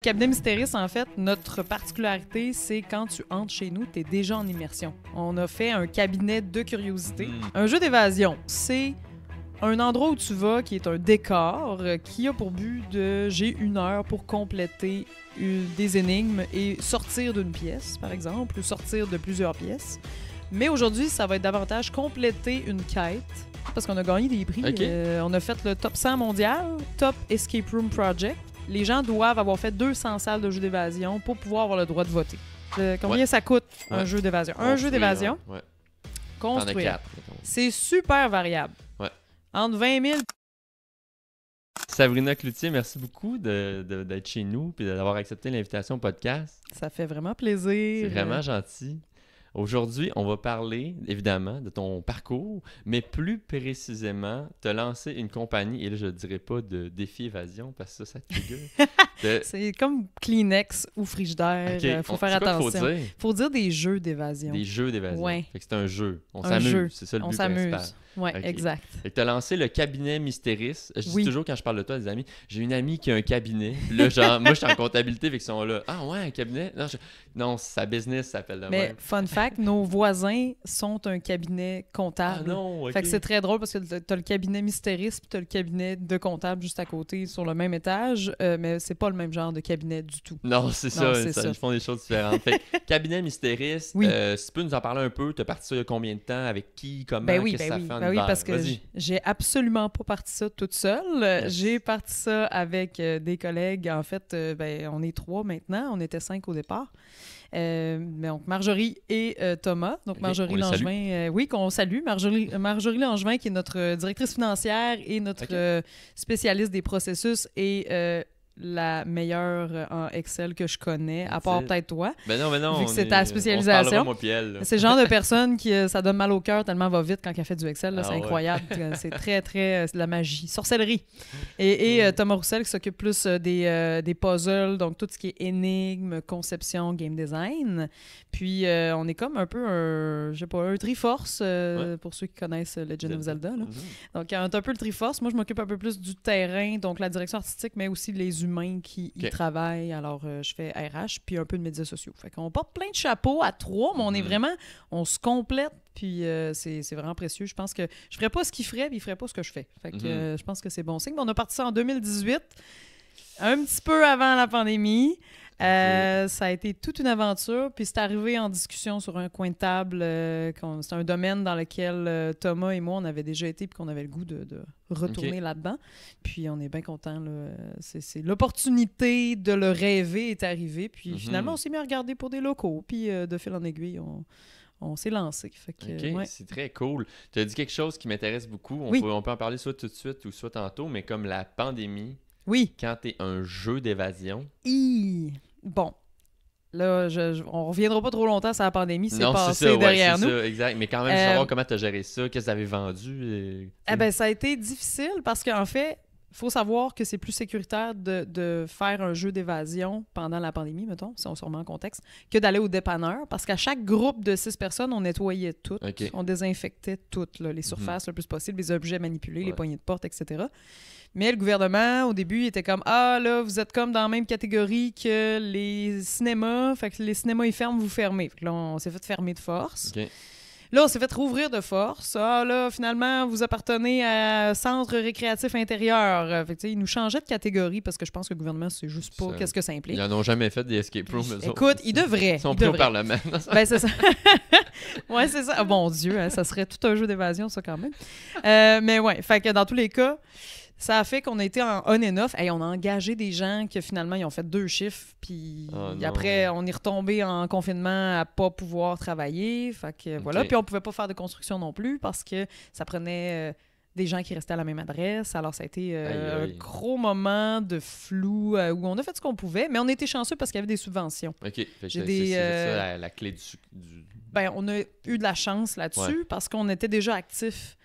Cabinet Mystéris, en fait, notre particularité, c'est quand tu entres chez nous, tu es déjà en immersion. On a fait un cabinet de curiosité. Un jeu d'évasion, c'est un endroit où tu vas qui est un décor qui a pour but de... J'ai 1 heure pour compléter des énigmes et sortir d'une pièce, par exemple, ou sortir de plusieurs pièces. Mais aujourd'hui, ça va être davantage compléter une quête, parce qu'on a gagné des prix. Okay. On a fait le top 100 mondial, Top Escape Room Project. Les gens doivent avoir fait 200 salles de jeux d'évasion pour pouvoir avoir le droit de voter. Combien ça coûte, un jeu d'évasion? Un jeu d'évasion, construire. C'est super variable. Ouais. Entre 20 000... Sabrina Cloutier, merci beaucoup d'être chez nous et d'avoir accepté l'invitation au podcast. Ça fait vraiment plaisir. C'est vraiment gentil. Aujourd'hui, on va parler, évidemment, de ton parcours, mais plus précisément, te lancer une compagnie, et là, je ne dirais pas de défi évasion, parce que ça te figure. C'est comme Kleenex ou Frigidaire. Okay. Faut faire attention. Faut dire? Faut dire des jeux d'évasion. Des jeux d'évasion. Ouais. Fait que c'est un jeu. On s'amuse. C'est ça le but principal. Oui, okay. Exact. Fait que tu as lancé le cabinet Mystéris. Je dis toujours quand je parle de toi à des amis, j'ai une amie qui a un cabinet. Là, genre, moi, je suis en comptabilité, fait qu'ils sont là. Ah ouais, un cabinet? Non, sa business s'appelle de même. Mais fun fact, nos voisins sont un cabinet comptable. Ah non, ok. Fait que c'est très drôle parce que t'as le cabinet Mystéris puis t'as le cabinet de comptable juste à côté sur le même étage, mais c'est pas le même genre de cabinet du tout. Non, c'est ça. Ils font des choses différentes. Fait que, cabinet Mystéris, si tu peux nous en parler un peu, t'as parti ça il y a combien de temps, avec qui, comment, qu'est-ce que ça fait en hiver? Parce que j'ai absolument pas parti ça toute seule. Yes. J'ai parti ça avec des collègues. En fait, on est 3 maintenant. On était 5 au départ. Donc Marjorie et Thomas. Donc Marjorie Langevin, qu'on salue. Marjorie Langevin, qui est notre directrice financière et notre spécialiste des processus et la meilleure en Excel que je connais, à part peut-être toi. Ben non, vu que c'est ta spécialisation. Moi puis elle, c'est le genre de personne qui ça donne mal au cœur tellement elle va vite quand elle fait du Excel. Là, c'est incroyable. C'est très, très... c'est de la magie. Sorcellerie. Et Thomas Roussel qui s'occupe plus des puzzles, donc tout ce qui est énigmes, conception, game design. Puis on est comme un peu un Triforce pour ceux qui connaissent Legend of Zelda. Là. Donc on est un peu le Triforce. Moi, je m'occupe un peu plus du terrain, donc la direction artistique, mais aussi les humains qui y travaillent. Alors, je fais RH, puis un peu de médias sociaux. Fait qu'on porte plein de chapeaux à 3, mais on est vraiment... On se complète, puis c'est vraiment précieux. Je pense que je ferais pas ce qu'il ferait, puis il ferait pas ce que je fais. Fait que je pense que c'est bon signe. Mais on a parti ça en 2018, un petit peu avant la pandémie. Ça a été toute une aventure, puis c'est arrivé en discussion sur un coin de table. C'est un domaine dans lequel Thomas et moi, on avait déjà été, puis qu'on avait le goût de retourner là-dedans. Puis on est bien contents. C'est l'opportunité de le rêver est arrivée, puis finalement, on s'est mis à regarder pour des locaux, puis de fil en aiguille, on s'est lancé. Fait que, c'est très cool. Tu as dit quelque chose qui m'intéresse beaucoup. On peut en parler soit tout de suite ou soit tantôt, mais comme la pandémie. Oui. Quand tu es un jeu d'évasion. Bon, là, on reviendra pas trop longtemps sur la pandémie, c'est passé derrière nous. Ça, exact. Mais quand même, savoir comment tu as géré ça, qu'est-ce que vous avez vendu. Ça a été difficile parce qu'en fait, il faut savoir que c'est plus sécuritaire de faire un jeu d'évasion pendant la pandémie, mettons, si on se remet en contexte, que d'aller au dépanneur. Parce qu'à chaque groupe de 6 personnes, on nettoyait tout. On désinfectait toutes, les surfaces le plus possible, les objets manipulés, les poignées de porte, etc. Mais le gouvernement, au début, il était comme « Ah, là, vous êtes comme dans la même catégorie que les cinémas. Fait que les cinémas, ils ferment, vous fermez. » Fait que là, on s'est fait fermer de force. Là, on s'est fait rouvrir de force. Ah, là, finalement, vous appartenez à Centre récréatif intérieur. Fait que, ils nous changeaient de catégorie parce que je pense que le gouvernement, c'est juste pas qu'est-ce que ça implique. Ils n'en ont jamais fait des escape rooms. Écoute, ils devraient. Ils sont plus au Parlement. C'est ça. Ouais, c'est ça. Oh, mon Dieu, ça serait tout un jeu d'évasion, ça, quand même. Mais ouais, fait que dans tous les cas, ça a fait qu'on a été en on and off. On a engagé des gens qui, finalement, ils ont fait 2 chiffres. Puis après, on est retombé en confinement à pas pouvoir travailler. Fait que voilà. Puis on pouvait pas faire de construction non plus parce que ça prenait des gens qui restaient à la même adresse. Alors, ça a été un gros moment de flou où on a fait ce qu'on pouvait. Mais on était chanceux parce qu'il y avait des subventions. OK. C'est ça la clé du... on a eu de la chance là-dessus parce qu'on était déjà actifs.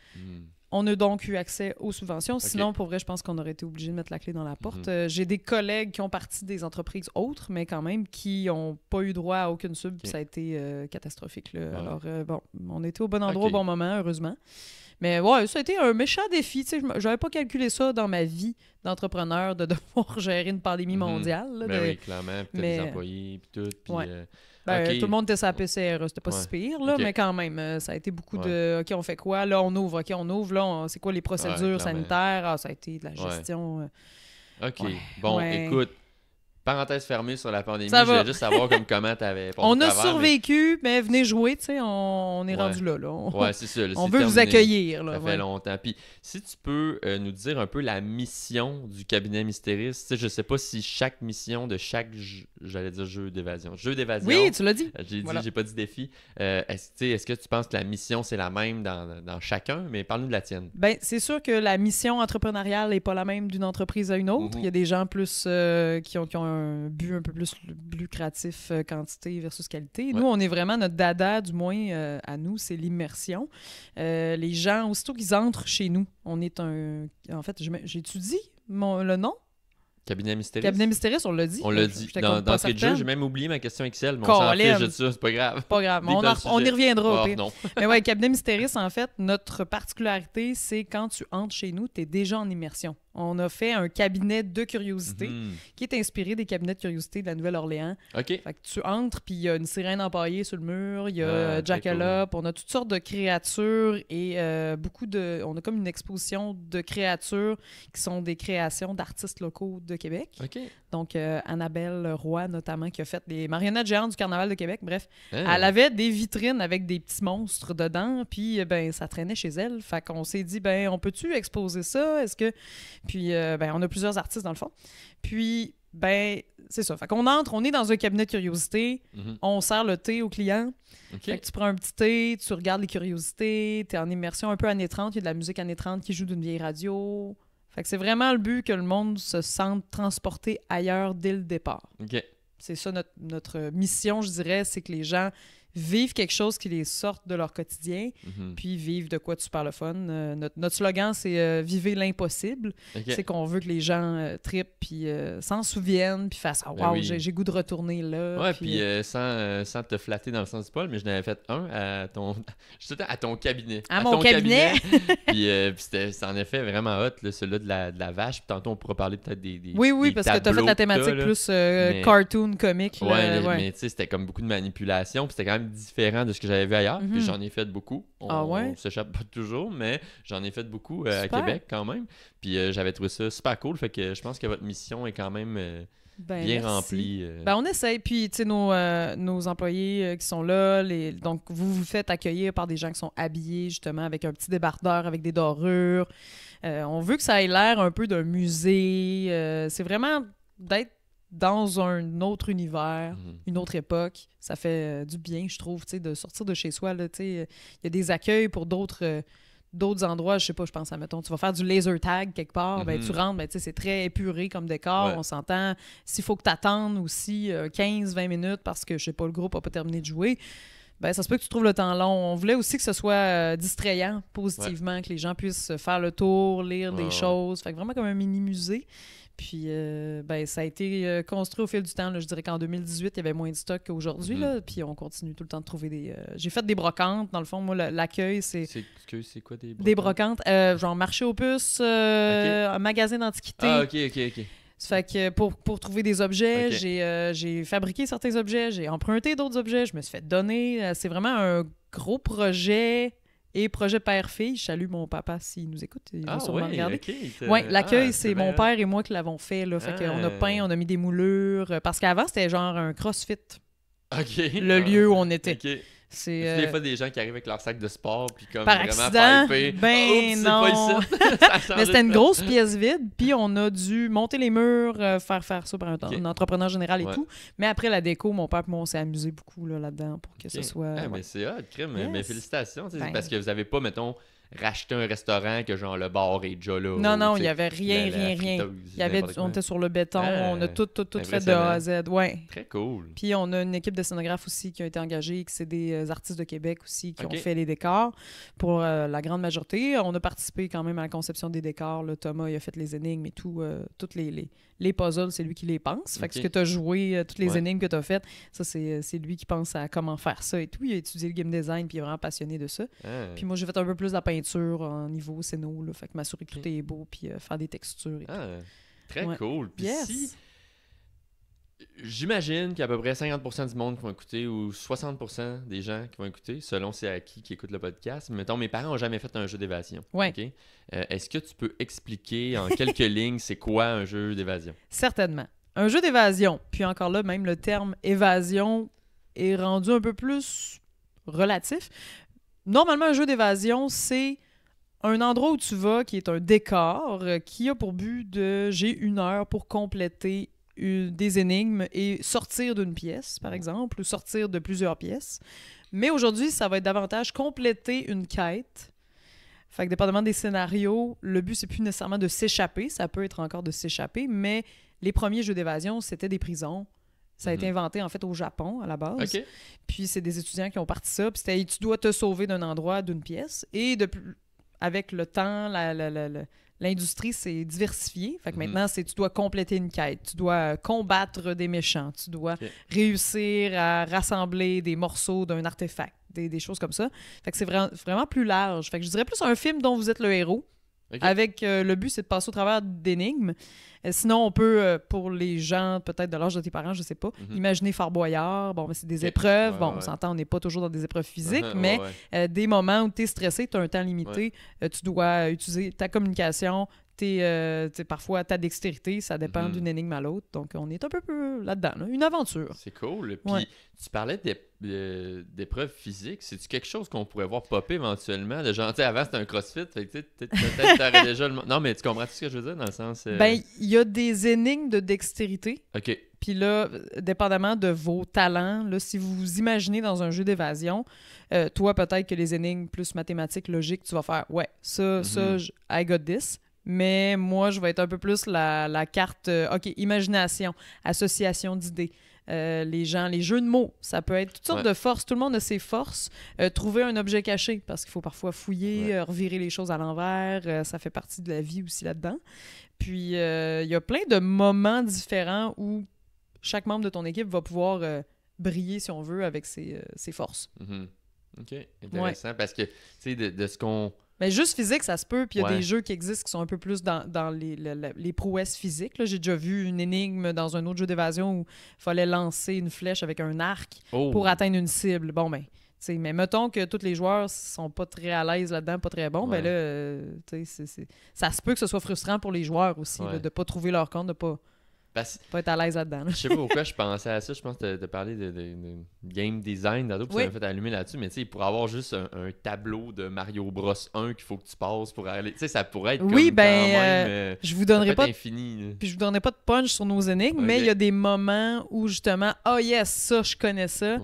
On a donc eu accès aux subventions. Sinon, pour vrai, je pense qu'on aurait été obligé de mettre la clé dans la porte. J'ai des collègues qui ont parti des entreprises autres, mais quand même, qui n'ont pas eu droit à aucune sub. Ça a été catastrophique. Là. Alors, on était au bon endroit au bon moment, heureusement. Mais ouais, ça a été un méchant défi. Tu sais, j'avais pas calculé ça dans ma vie d'entrepreneur, de devoir gérer une pandémie mondiale. Là, oui, clairement. Puis t'as des employés, puis tout. Puis, tout le monde était sur la PCR, c'était pas si pire, là, mais quand même, ça a été beaucoup de « OK, on fait quoi? Là, on ouvre. OK, on ouvre. Là, c'est quoi les procédures sanitaires? » Ah, ça a été de la gestion. OK. Bon, écoute, parenthèse fermée sur la pandémie. Je voulais juste savoir comment t'avais passé on a survécu, mais venez jouer, tu sais, on est rendu là. C'est ça. Là, on veut vous accueillir. Là, ça fait longtemps. Puis, si tu peux nous dire un peu la mission du cabinet Mysteris, tu sais, je sais pas si chaque mission de chaque, j'allais dire jeu d'évasion. Oui, tu l'as dit. J'ai pas dit défi. Est-ce que tu penses que la mission, c'est la même dans chacun? Mais parle-nous de la tienne. Ben, c'est sûr que la mission entrepreneuriale n'est pas la même d'une entreprise à une autre. Il y a des gens plus qui ont un but un peu plus lucratif, quantité versus qualité. Nous, on est vraiment notre dada, du moins à nous, c'est l'immersion. Les gens, aussitôt qu'ils entrent chez nous, on est un... En fait, j'étudie le nom. Cabinet Mysteris. Cabinet Mysteris, on l'a dit. On l'a dit. D'entrée de jeu, j'ai même oublié ma question Excel, mais on s'en fiche de ça, c'est pas grave. Pas grave, on y reviendra. Non. Mais ouais, Cabinet Mysteris, en fait, notre particularité, c'est quand tu entres chez nous, tu es déjà en immersion. On a fait un cabinet de curiosité qui est inspiré des cabinets de curiosité de la Nouvelle-Orléans. OK. Fait que tu entres, puis il y a une sirène empaillée sur le mur, il y a Jackalope, on a toutes sortes de créatures et on a comme une exposition de créatures qui sont des créations d'artistes locaux de Québec. OK. Donc, Annabelle Roy, notamment, qui a fait des marionnettes géantes du Carnaval de Québec. Bref, elle avait des vitrines avec des petits monstres dedans, puis ça traînait chez elle. Fait qu'on s'est dit, on peut-tu exposer ça? Est-ce que... Puis, on a plusieurs artistes dans le fond. Puis, c'est ça. Fait qu'on entre, on est dans un cabinet de curiosité, on sert le thé aux clients. Okay. Fait que tu prends un petit thé, tu regardes les curiosités, t'es en immersion un peu années 30, il y a de la musique années 30 qui joue d'une vieille radio. Fait que c'est vraiment le but que le monde se sente transporté ailleurs dès le départ. Okay. C'est ça notre mission, je dirais, c'est que les gens vivent quelque chose qui les sorte de leur quotidien, puis vivent de quoi tu parles le fun. Notre slogan, c'est « Vivez l'impossible ». C'est qu'on veut que les gens trippent, puis s'en souviennent, puis fassent « Ah, wow, j'ai goût de retourner là ». Ouais, puis sans te flatter dans le sens du poil, mais je n'avais fait un à ton cabinet. À mon cabinet? Puis c'était en effet vraiment hot, là, celui-là de la vache. Puis tantôt, on pourra parler peut-être des Oui, parce que tu as fait la thématique plus cartoon, comique. Mais tu sais, c'était comme beaucoup de manipulation, puis c'était quand même différent de ce que j'avais vu ailleurs. Puis j'en ai fait beaucoup. On s'échappe pas toujours, mais j'en ai fait beaucoup à Québec quand même. Puis j'avais trouvé ça super cool. Fait que je pense que votre mission est quand même bien remplie. On essaye. Puis, tu sais, nos employés qui sont là, donc vous faites accueillir par des gens qui sont habillés justement avec un petit débardeur, avec des dorures. On veut que ça ait l'air un peu d'un musée. C'est vraiment d'être dans un autre univers, une autre époque. Ça fait du bien, je trouve, de sortir de chez soi. Il y a des accueils pour d'autres endroits. Je sais pas, je pense à, mettons, tu vas faire du laser tag quelque part, tu rentres, c'est très épuré comme décor. On s'entend. S'il faut que tu attendes aussi 15-20 minutes parce que, je sais pas, le groupe n'a pas terminé de jouer, ça se peut que tu trouves le temps long. On voulait aussi que ce soit distrayant positivement, que les gens puissent faire le tour, lire des choses. Fait que vraiment comme un mini-musée. Puis, ça a été construit au fil du temps. Là. Je dirais qu'en 2018, il y avait moins de stock qu'aujourd'hui. Là, puis, on continue tout le temps de trouver des... J'ai fait des brocantes. Dans le fond, moi, l'accueil, c'est... C'est quoi des brocantes? Des brocantes. Genre marché aux puces, un magasin d'antiquité. Ah, OK. Ça fait que pour trouver des objets, j'ai fabriqué certains objets, j'ai emprunté d'autres objets, je me suis fait donner. C'est vraiment un gros projet... Et projet père-fille, je salue mon papa s'il nous écoute, il va sûrement regarder. Oui, l'accueil, c'est mon père et moi qui l'avons fait. Là. Fait qu'on a peint, on a mis des moulures. Parce qu'avant, c'était genre un CrossFit. Le lieu où on était. C'est des fois des gens qui arrivent avec leur sac de sport puis comme par vraiment accident, pipé. Non. Mais c'était une grosse pièce vide, puis on a dû monter les murs, faire ça par un entrepreneur général et tout. Mais après la déco, mon père et moi, on s'est amusé beaucoup là-dedans pour que ce soit... mais c'est hot, crime. Yes. Mais félicitations. Parce que vous avez pas, mettons... racheter un restaurant que genre le bar est déjà là. Non, il n'y avait rien. On était sur le béton, on a tout fait de A à Z. Ouais. Très cool. Puis on a une équipe de scénographes aussi qui a été engagée, qui c'est des artistes de Québec aussi qui ont fait les décors pour la grande majorité. On a participé quand même à la conception des décors. Là, Thomas, il a fait les énigmes et tout. Toutes les puzzles, c'est lui qui les pense. Fait que ce que tu as joué, toutes les énigmes que tu as faites, ça, c'est lui qui pense à comment faire ça et tout. Il a étudié le game design puis il est vraiment passionné de ça. Puis moi, j'ai fait un peu plus de la peinture. peinture en niveau scéno, là, fait que m'assurer que tout est beau, puis faire des textures. Et très cool. Puis si... J'imagine qu'il y a à peu près 50% du monde qui vont écouter ou 60% des gens qui vont écouter, selon c'est à qui écoute le podcast. Mettons, mes parents n'ont jamais fait un jeu d'évasion. Ouais. Okay? Est-ce que tu peux expliquer en quelques lignes c'est quoi un jeu d'évasion? Certainement. Un jeu d'évasion, puis encore là, même le terme évasion est rendu un peu plus relatif. Normalement, un jeu d'évasion, c'est un endroit où tu vas qui est un décor qui a pour but de... J'ai 1 heure pour compléter des énigmes et sortir d'une pièce, par exemple, ou sortir de plusieurs pièces. Mais aujourd'hui, ça va être davantage compléter une quête. Fait que dépendamment des scénarios, le but, c'est plus nécessairement de s'échapper. Ça peut être encore de s'échapper, mais les premiers jeux d'évasion, c'était des prisons. Ça a été inventé, en fait, au Japon, à la base. Okay. Puis c'est des étudiants qui ont parti ça. Puis c'était, tu dois te sauver d'un endroit, d'une pièce. Et avec le temps, l'industrie s'est diversifiée. Fait que maintenant, tu dois compléter une quête. Tu dois combattre des méchants. Tu dois réussir à rassembler des morceaux d'un artefact. Des choses comme ça. Fait que c'est vraiment plus large. Fait que je dirais plus un film dont vous êtes le héros. Avec le but, c'est de passer au travers d'énigmes. Sinon, on peut, pour les gens, peut-être de l'âge de tes parents, je sais pas, imaginer Fort Boyard. Bon, c'est des épreuves. On s'entend, on n'est pas toujours dans des épreuves physiques, mais des moments où tu es stressé, tu as un temps limité, tu dois utiliser ta communication, parfois ta dextérité, ça dépend d'une énigme à l'autre. Donc, on est un peu plus là-dedans. Là. Une aventure. C'est cool. Puis, tu parlais d'épreuves physiques. C'est-tu quelque chose qu'on pourrait voir popper éventuellement? De genre, avant, c'était un CrossFit. Fait que, peut-être t'aurais déjà le... Non, mais tu comprends tout ce que je veux dire dans le sens... Ben, il y a des énigmes de dextérité. OK. Puis là, dépendamment de vos talents, là, si vous vous imaginez dans un jeu d'évasion, toi, peut-être que les énigmes plus mathématiques, logiques, tu vas faire « Ouais, ça, I got this ». Mais moi, je vais être un peu plus la carte, OK, imagination, association d'idées. Les jeux de mots, ça peut être toutes sortes de forces. Tout le monde a ses forces. Trouver un objet caché, parce qu'il faut parfois fouiller, revirer les choses à l'envers. Ça fait partie de la vie aussi là-dedans. Puis, il y a plein de moments différents où chaque membre de ton équipe va pouvoir briller, si on veut, avec ses forces. OK, intéressant. Parce que, tu sais, de ce qu'on... Mais juste physique, ça se peut. Puis il y a des jeux qui existent qui sont un peu plus dans les prouesses physiques. Là, j'ai déjà vu une énigme dans un autre jeu d'évasion où il fallait lancer une flèche avec un arc pour atteindre une cible. Bon, ben, mais mettons que tous les joueurs sont pas très à l'aise là-dedans, pas très bons, ben là, ça se peut que ce soit frustrant pour les joueurs aussi, là, de pas trouver leur compte, de pas être à l'aise là-dedans. Là. Je sais pas pourquoi je pensais à ça. Je pense de parler de game design d'ado, puis ça m'a fait allumer là-dessus. Mais tu sais, pour avoir juste un tableau de Mario Bros 1 qu'il faut que tu passes pour aller... Tu sais, ça pourrait être comme quand même... je vous donnerai pas infini. Puis je vous donnerai pas de punch sur nos énigmes, mais il y a des moments où justement, yes, ça, je connais ça.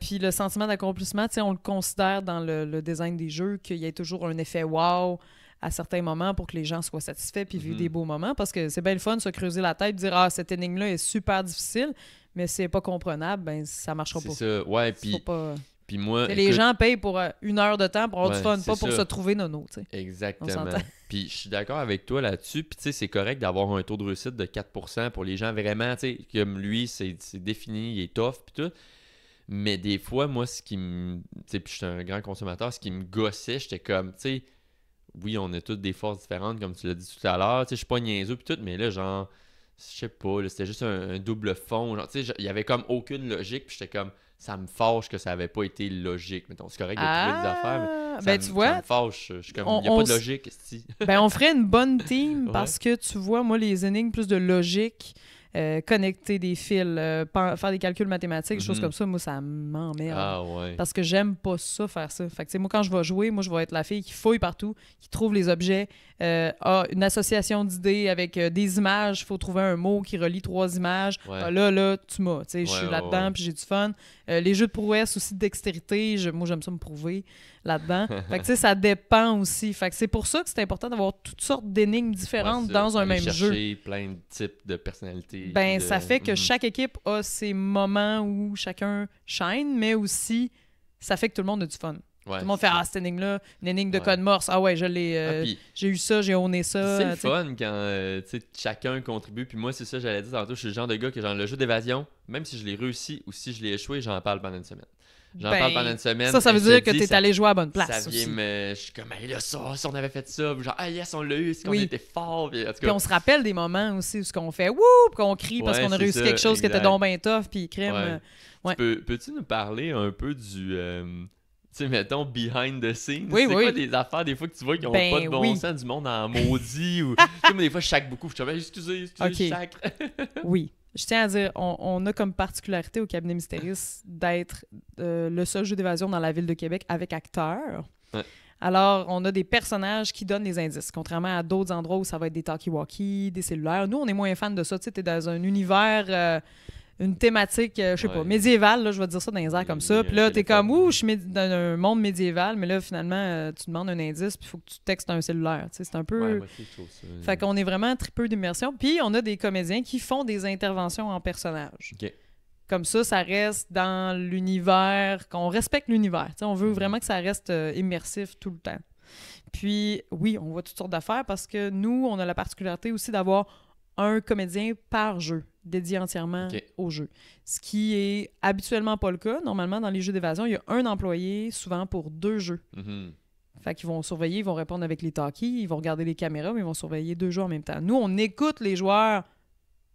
Puis le sentiment d'accomplissement, tu sais, on le considère dans le design des jeux qu'il y ait toujours un effet wow à certains moments pour que les gens soient satisfaits puis vivent des beaux moments, parce que c'est bien le fun de se creuser la tête, de dire « Ah, cette énigme-là est super difficile », mais si elle n'est pas comprenable, ben ça marchera pas. C'est ça, ouais, puis moi... Les gens payent pour 1 heure de temps pour avoir du fun, pas pour se trouver nono, tu sais. Exactement. Puis je suis d'accord avec toi là-dessus, puis tu sais, c'est correct d'avoir un taux de réussite de 4% pour les gens vraiment, tu sais, comme lui, c'est défini, il est tough, puis tout. Mais des fois, moi, ce qui me... Tu sais, puis je suis un grand consommateur, ce qui me gossait, j'étais comme, tu sais... Oui, on a toutes des forces différentes, comme tu l'as dit tout à l'heure. Tu sais, je suis pas niaiseux pis tout, mais là, genre, je sais pas, là, c'était juste un double fond. Genre, tu sais, il y avait comme aucune logique, puis j'étais comme, ça me fâche que ça avait pas été logique. Mettons, c'est correct de trouver des affaires, mais tu vois, ça me fâche. Je suis comme, il n'y a pas de logique, ben, on ferait une bonne team parce que, tu vois, moi, les énigmes plus de logique, connecter des fils, faire des calculs mathématiques, des choses comme ça, moi, ça m'emmerde. Parce que j'aime pas ça, faire ça. Fait que, moi, quand je vais jouer, moi, je vais être la fille qui fouille partout, qui trouve les objets, une association d'idées avec des images, il faut trouver un mot qui relie 3 images. Là, tu m'as. Je suis là-dedans, puis j'ai du fun. Les jeux de prouesse aussi, de dextérité, moi, j'aime ça me prouver là-dedans. Fait que, ça dépend aussi. Fait que c'est pour ça que c'est important d'avoir toutes sortes d'énigmes différentes dans un même jeu. Plein de types de personnalités. Ben, ça fait que chaque équipe a ses moments où chacun shine, mais aussi, ça fait que tout le monde a du fun. Tout le monde fait « Ah, cette énigme-là, une énigme de code morse. Ah ouais, je l'ai... j'ai eu ça, j'ai honné ça. » C'est le fun quand chacun contribue. Puis moi, c'est ça, j'allais dire tantôt, je suis le genre de gars que genre le jeu d'évasion, même si je l'ai réussi ou si je l'ai échoué, j'en parle pendant une semaine. Parle pendant une semaine. Ça veut dire que t'es allé jouer à la bonne place. Ça vient je suis comme, hey, là, ça, si on avait fait ça, genre, ah yes, on l'a eu, c'est qu'on était fort. Puis, en tout cas... puis on se rappelle des moments aussi où on fait wouh, puis qu'on crie parce qu'on a réussi quelque chose qui était donc bien tough, puis crème. Peux-tu nous parler un peu du. Tu sais, mettons, behind the scenes? Oui, c'est quoi des affaires, des fois, que tu vois qui n'ont pas de bon sens, du monde en maudit? Ou... Comme des fois, je chaque beaucoup. Je suis excusez, je sacre. Oui. Je tiens à dire, on a comme particularité au cabinet Mystéris d'être le seul jeu d'évasion dans la ville de Québec avec acteurs. Ouais. Alors, on a des personnages qui donnent des indices, contrairement à d'autres endroits où ça va être des talkie-walkie, des cellulaires. Nous, on est moins fans de ça. Tu sais, t'es dans un univers... une thématique, je sais pas, médiévale, là, je vais te dire ça dans les airs comme ça. Puis là, t'es comme, ouh, je suis dans un monde médiéval, mais là, finalement, tu demandes un indice, puis il faut que tu textes un cellulaire. Tu sais, c'est un peu... Fait qu'on est vraiment très peu d'immersion. Puis on a des comédiens qui font des interventions en personnage. OK. Comme ça reste dans l'univers, qu'on respecte l'univers. Tu sais, on veut vraiment que ça reste immersif tout le temps. Puis, oui, on voit toutes sortes d'affaires parce que nous, on a la particularité aussi d'avoir un comédien par jeu, dédié entièrement au jeu. Ce qui est habituellement pas le cas. Normalement, dans les jeux d'évasion, il y a un employé, souvent pour 2 jeux. Mm-hmm. Fait qu'ils vont surveiller, ils vont répondre avec les talkies, ils vont regarder les caméras, mais ils vont surveiller 2 jeux en même temps. Nous, on écoute les joueurs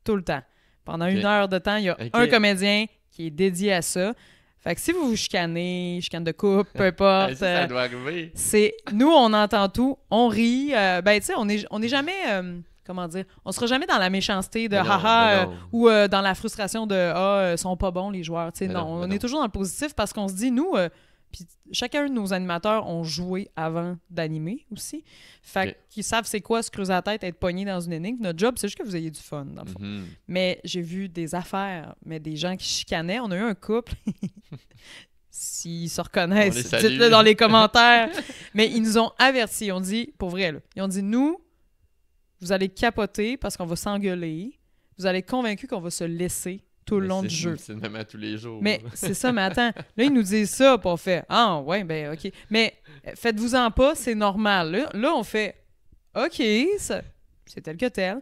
tout le temps. Pendant 1 heure de temps, il y a un comédien qui est dédié à ça. Fait que si vous vous chicanez, chicane de couple, peu importe... ça doit arriver. Nous, on entend tout, on rit. Tu sais, on est jamais... comment dire, on sera jamais dans la méchanceté de haha ou dans la frustration de sont pas bons les joueurs. On est toujours dans le positif parce qu'on se dit, nous, puis chacun de nos animateurs ont joué avant d'animer aussi. Fait qu'ils savent c'est quoi se creuser la tête, être pogné dans une énigme. Notre job, c'est juste que vous ayez du fun, dans le fond. Mm-hmm. Mais j'ai vu des affaires, mais des gens qui chicanaient. On a eu un couple. S'ils se reconnaissent, dites-le dans les commentaires. Mais ils nous ont avertis. Ils ont dit, pour vrai, là, ils ont dit, nous, vous allez capoter parce qu'on va s'engueuler. Vous allez être convaincus qu'on va se laisser tout le long du jeu. C'est le même à tous les jours. Mais c'est ça, mais attends. Là, ils nous disent ça, puis on fait « Ah, ouais, ben OK. » Mais faites-vous-en pas, c'est normal. Là, on fait « OK, c'est tel que tel. »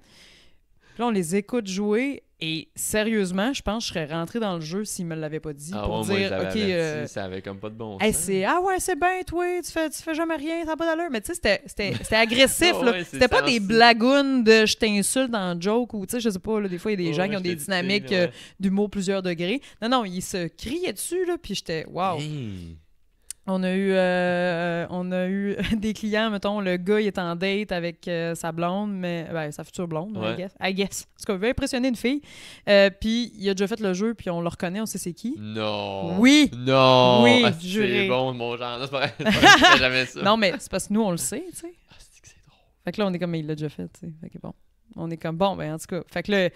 Puis là, on les écoute jouer et sérieusement, je pense que je serais rentré dans le jeu s'ils me l'avaient pas dit pour dire « OK, ça avait comme pas de bon sens. » Ah ouais, c'est bien, toi, tu fais jamais rien, ça n'a pas d'allure. Mais tu sais, c'était agressif. Là. C'était pas des blagounes de « je t'insulte dans le joke » ou tu sais, je sais pas, là, des fois, il y a des gens qui ont des dynamiques d'humour plusieurs degrés. Non, ils se criaient dessus, là, puis j'étais « wow ». On a eu des clients, mettons, le gars, il est en date avec sa blonde, mais sa future blonde, I guess. Parce qu'on veut impressionner une fille. Puis il a déjà fait le jeu, puis on le reconnaît, on sait c'est qui. Non! Oui! Non! Oui, c'est bon, mon genre. Non, c'est pas vrai, jamais ça. Non, mais c'est parce que nous, on le sait, tu sais. Ah, c'est drôle. Fait que là, on est comme, mais il l'a déjà fait, tu sais. Fait que bon, on est comme, bon, ben en tout cas. Fait que là,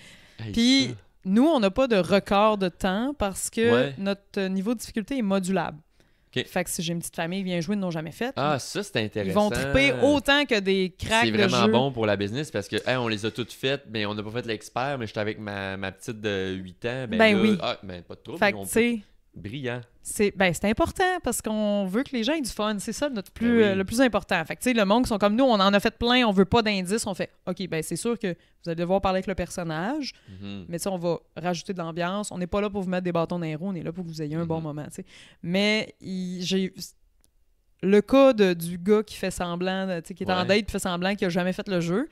puis nous, on n'a pas de record de temps parce que notre niveau de difficulté est modulable. Fait que si j'ai une petite famille qui vient jouer, ils n'ont jamais fait. Ah, ça, c'est intéressant. Ils vont triper autant que des cracks de jeu. C'est vraiment bon pour la business parce que on les a toutes faites, mais on n'a pas fait l'expert, mais j'étais avec ma petite de 8 ans. Oui. Ah, pas de trouble. Fait que, tu sais... Brillant. C'est important parce qu'on veut que les gens aient du fun. C'est ça le plus important. Fait que, tu sais, le monde qui sont comme nous, on en a fait plein, on veut pas d'indices. On fait, OK, ben c'est sûr que vous allez devoir parler avec le personnage, mais ça, on va rajouter de l'ambiance. On n'est pas là pour vous mettre des bâtons dans les roues, on est là pour que vous ayez un bon moment, tu sais. Mais j'ai... Le cas du gars qui fait semblant, qui est en date, qui fait semblant qu'il n'a jamais fait le jeu.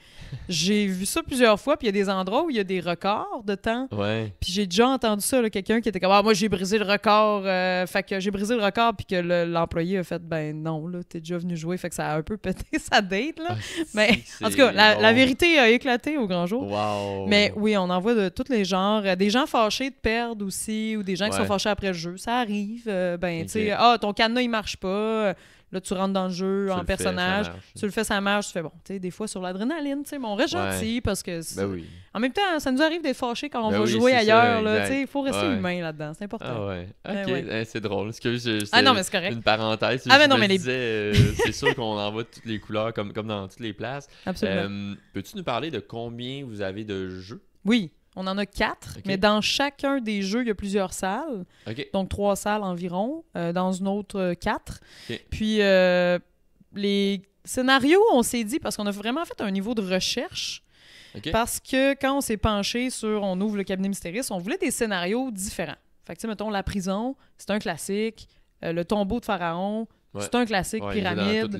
J'ai vu ça plusieurs fois, puis il y a des endroits où il y a des records de temps. Ouais. Puis j'ai déjà entendu ça, là, quelqu'un qui était comme « Ah, moi, j'ai brisé le record. Fait que j'ai brisé le record, puis que l'employé a fait « Ben non, là, t'es déjà venu jouer. » Fait que ça a un peu pété sa date, là. Mais en tout cas, la vérité a éclaté au grand jour. Wow. Mais oui, on en voit de tous les genres. Des gens fâchés de perdre aussi, ou des gens qui sont fâchés après le jeu. Ça arrive. Tu sais, ton cadenas, il marche pas. Là, tu rentres dans le jeu en personnage, tu le fais, ça marche, tu fais bon. Tu sais, des fois sur l'adrénaline, tu sais, mais on reste gentil parce que. En même temps, ça nous arrive d'être fâchés quand on va jouer ailleurs. Tu sais, il faut rester humain là-dedans, c'est important. Ah ouais. Ok, c'est drôle. Non, mais c'est correct. Une parenthèse. C'est sûr qu'on en voit toutes les couleurs comme dans toutes les places. Absolument. Peux-tu nous parler de combien vous avez de jeux? Oui. On en a 4, mais dans chacun des jeux, il y a plusieurs salles. Donc 3 salles environ. Dans une autre, 4. Puis les scénarios, on s'est dit, parce qu'on a vraiment fait un niveau de recherche, parce que quand on s'est penché sur On ouvre le cabinet mystérieux, on voulait des scénarios différents. Fait que, tu sais, mettons, la prison, c'est un classique. Le tombeau de Pharaon, c'est un classique. Pyramide.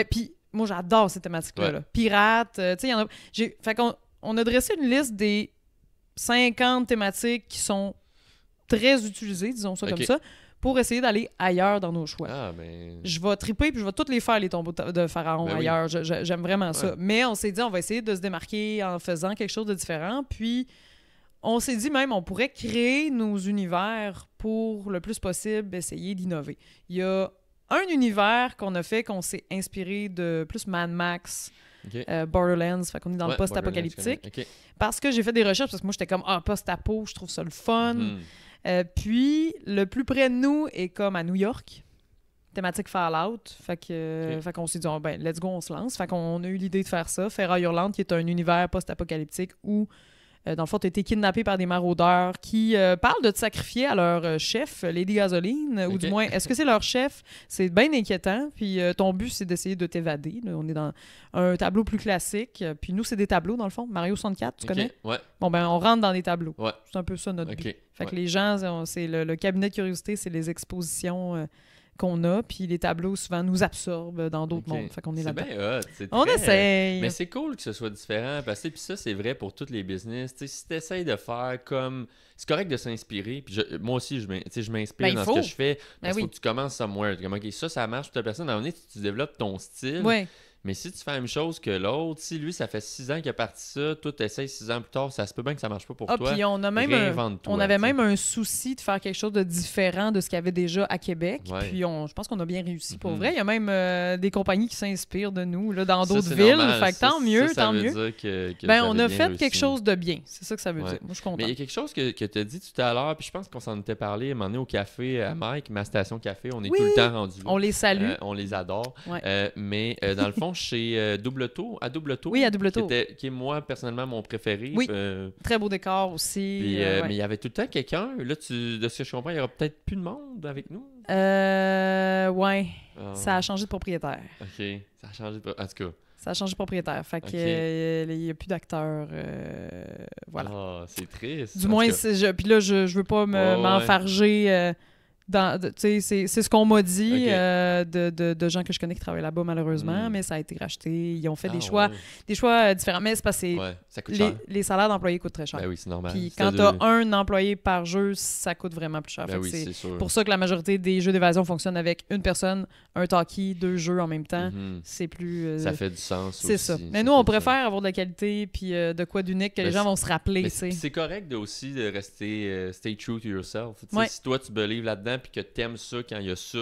Puis moi, j'adore ces thématiques-là. Là. Pirates, tu sais, il y en a... Fait qu'on a dressé une liste des 50 thématiques qui sont très utilisées, disons ça comme ça, pour essayer d'aller ailleurs dans nos choix. Je vais triper puis je vais toutes les faire, les tombeaux de Pharaon ailleurs. J'aime vraiment ça. Mais on s'est dit, on va essayer de se démarquer en faisant quelque chose de différent. Puis on s'est dit même, on pourrait créer nos univers pour le plus possible essayer d'innover. Il y a un univers qu'on a fait, qu'on s'est inspiré de plus Mad Max, Borderlands, fait qu'on est dans le post-apocalyptique. Parce que j'ai fait des recherches, parce que moi, j'étais comme, post-apo, je trouve ça le fun. Puis, le plus près de nous est comme à New York, thématique Fallout. Fait qu'on s'est dit, let's go, on se lance. Fait qu'on a eu l'idée de faire ça. Ferraille Hurlante, qui est un univers post-apocalyptique où, dans le fond, tu as été kidnappé par des maraudeurs qui parlent de te sacrifier à leur chef, Lady Gasoline, ou du moins, est-ce que c'est leur chef? C'est bien inquiétant. Puis ton but, c'est d'essayer de t'évader. Là. On est dans un tableau plus classique. Puis nous, c'est des tableaux, dans le fond. Mario 64, tu connais? Ouais. Bon, on rentre dans des tableaux. Ouais. C'est un peu ça notre but. Fait que les gens, c'est le cabinet de curiosité, c'est les expositions qu'on a, puis les tableaux souvent nous absorbent dans d'autres mondes. Fait qu'on est là-dedans. C'est bien hot. On essaye. Mais c'est cool que ce soit différent, parce que puis ça, c'est vrai pour tous les business. T'sais, si tu essaies de faire comme... C'est correct de s'inspirer, puis moi aussi, je m'inspire dans ce que je fais, parce qu'il faut que tu commences somewhere. Comme, ça marche pour ta personne. À un moment donné, tu développes ton style. Mais si tu fais la même chose que l'autre, si lui, ça fait 6 ans qu'il a parti ça, toi, tu essaies 6 ans plus tard, ça se peut bien que ça marche pas pour toi. Puis on avait même un souci de faire quelque chose de différent de ce qu'il y avait déjà à Québec. Puis je pense qu'on a bien réussi pour vrai. Il y a même des compagnies qui s'inspirent de nous là, dans d'autres villes. Fait que tant mieux, tant mieux. On a fait quelque chose de bien. C'est ça que ça veut dire. Moi, je suis content. Mais il y a quelque chose que tu as dit tout à l'heure, puis je pense qu'on s'en était parlé à un moment donné au café à Mike, ma station café. On est tout le temps rendus là. On les salue. On les adore. Mais dans le fond, chez Double Tour, à Double Tour, qui est moi personnellement mon préféré. Oui, très beau décor aussi. Puis, mais il y avait tout le temps quelqu'un. Là, de ce que je comprends, il y aura peut-être plus de monde avec nous. Ça a changé de propriétaire. OK, ça a changé de... En tout cas... Ça a changé de propriétaire. Fait que il n'y a plus d'acteurs. Voilà. C'est triste. Du moins, puis là, je veux pas m'enfarger... c'est ce qu'on m'a dit de gens que je connais qui travaillent là-bas malheureusement, mais ça a été racheté. Ils ont fait des choix différents. Mais c'est parce que ça coûte cher. Les salaires d'employés coûtent très cher. Ben oui, c'est normal. Puis quand tu as un employé par jeu, ça coûte vraiment plus cher. C'est sûr. Pour ça que la majorité des jeux d'évasion fonctionnent avec une personne, un talkie, 2 jeux en même temps. C'est plus... ça fait du sens aussi. C'est ça. Mais nous, on préfère avoir de la qualité puis de quoi d'unique que les gens vont se rappeler. C'est correct aussi de rester stay true to yourself. Si toi, tu believes là-dedans puis que t'aimes ça quand il y a ça,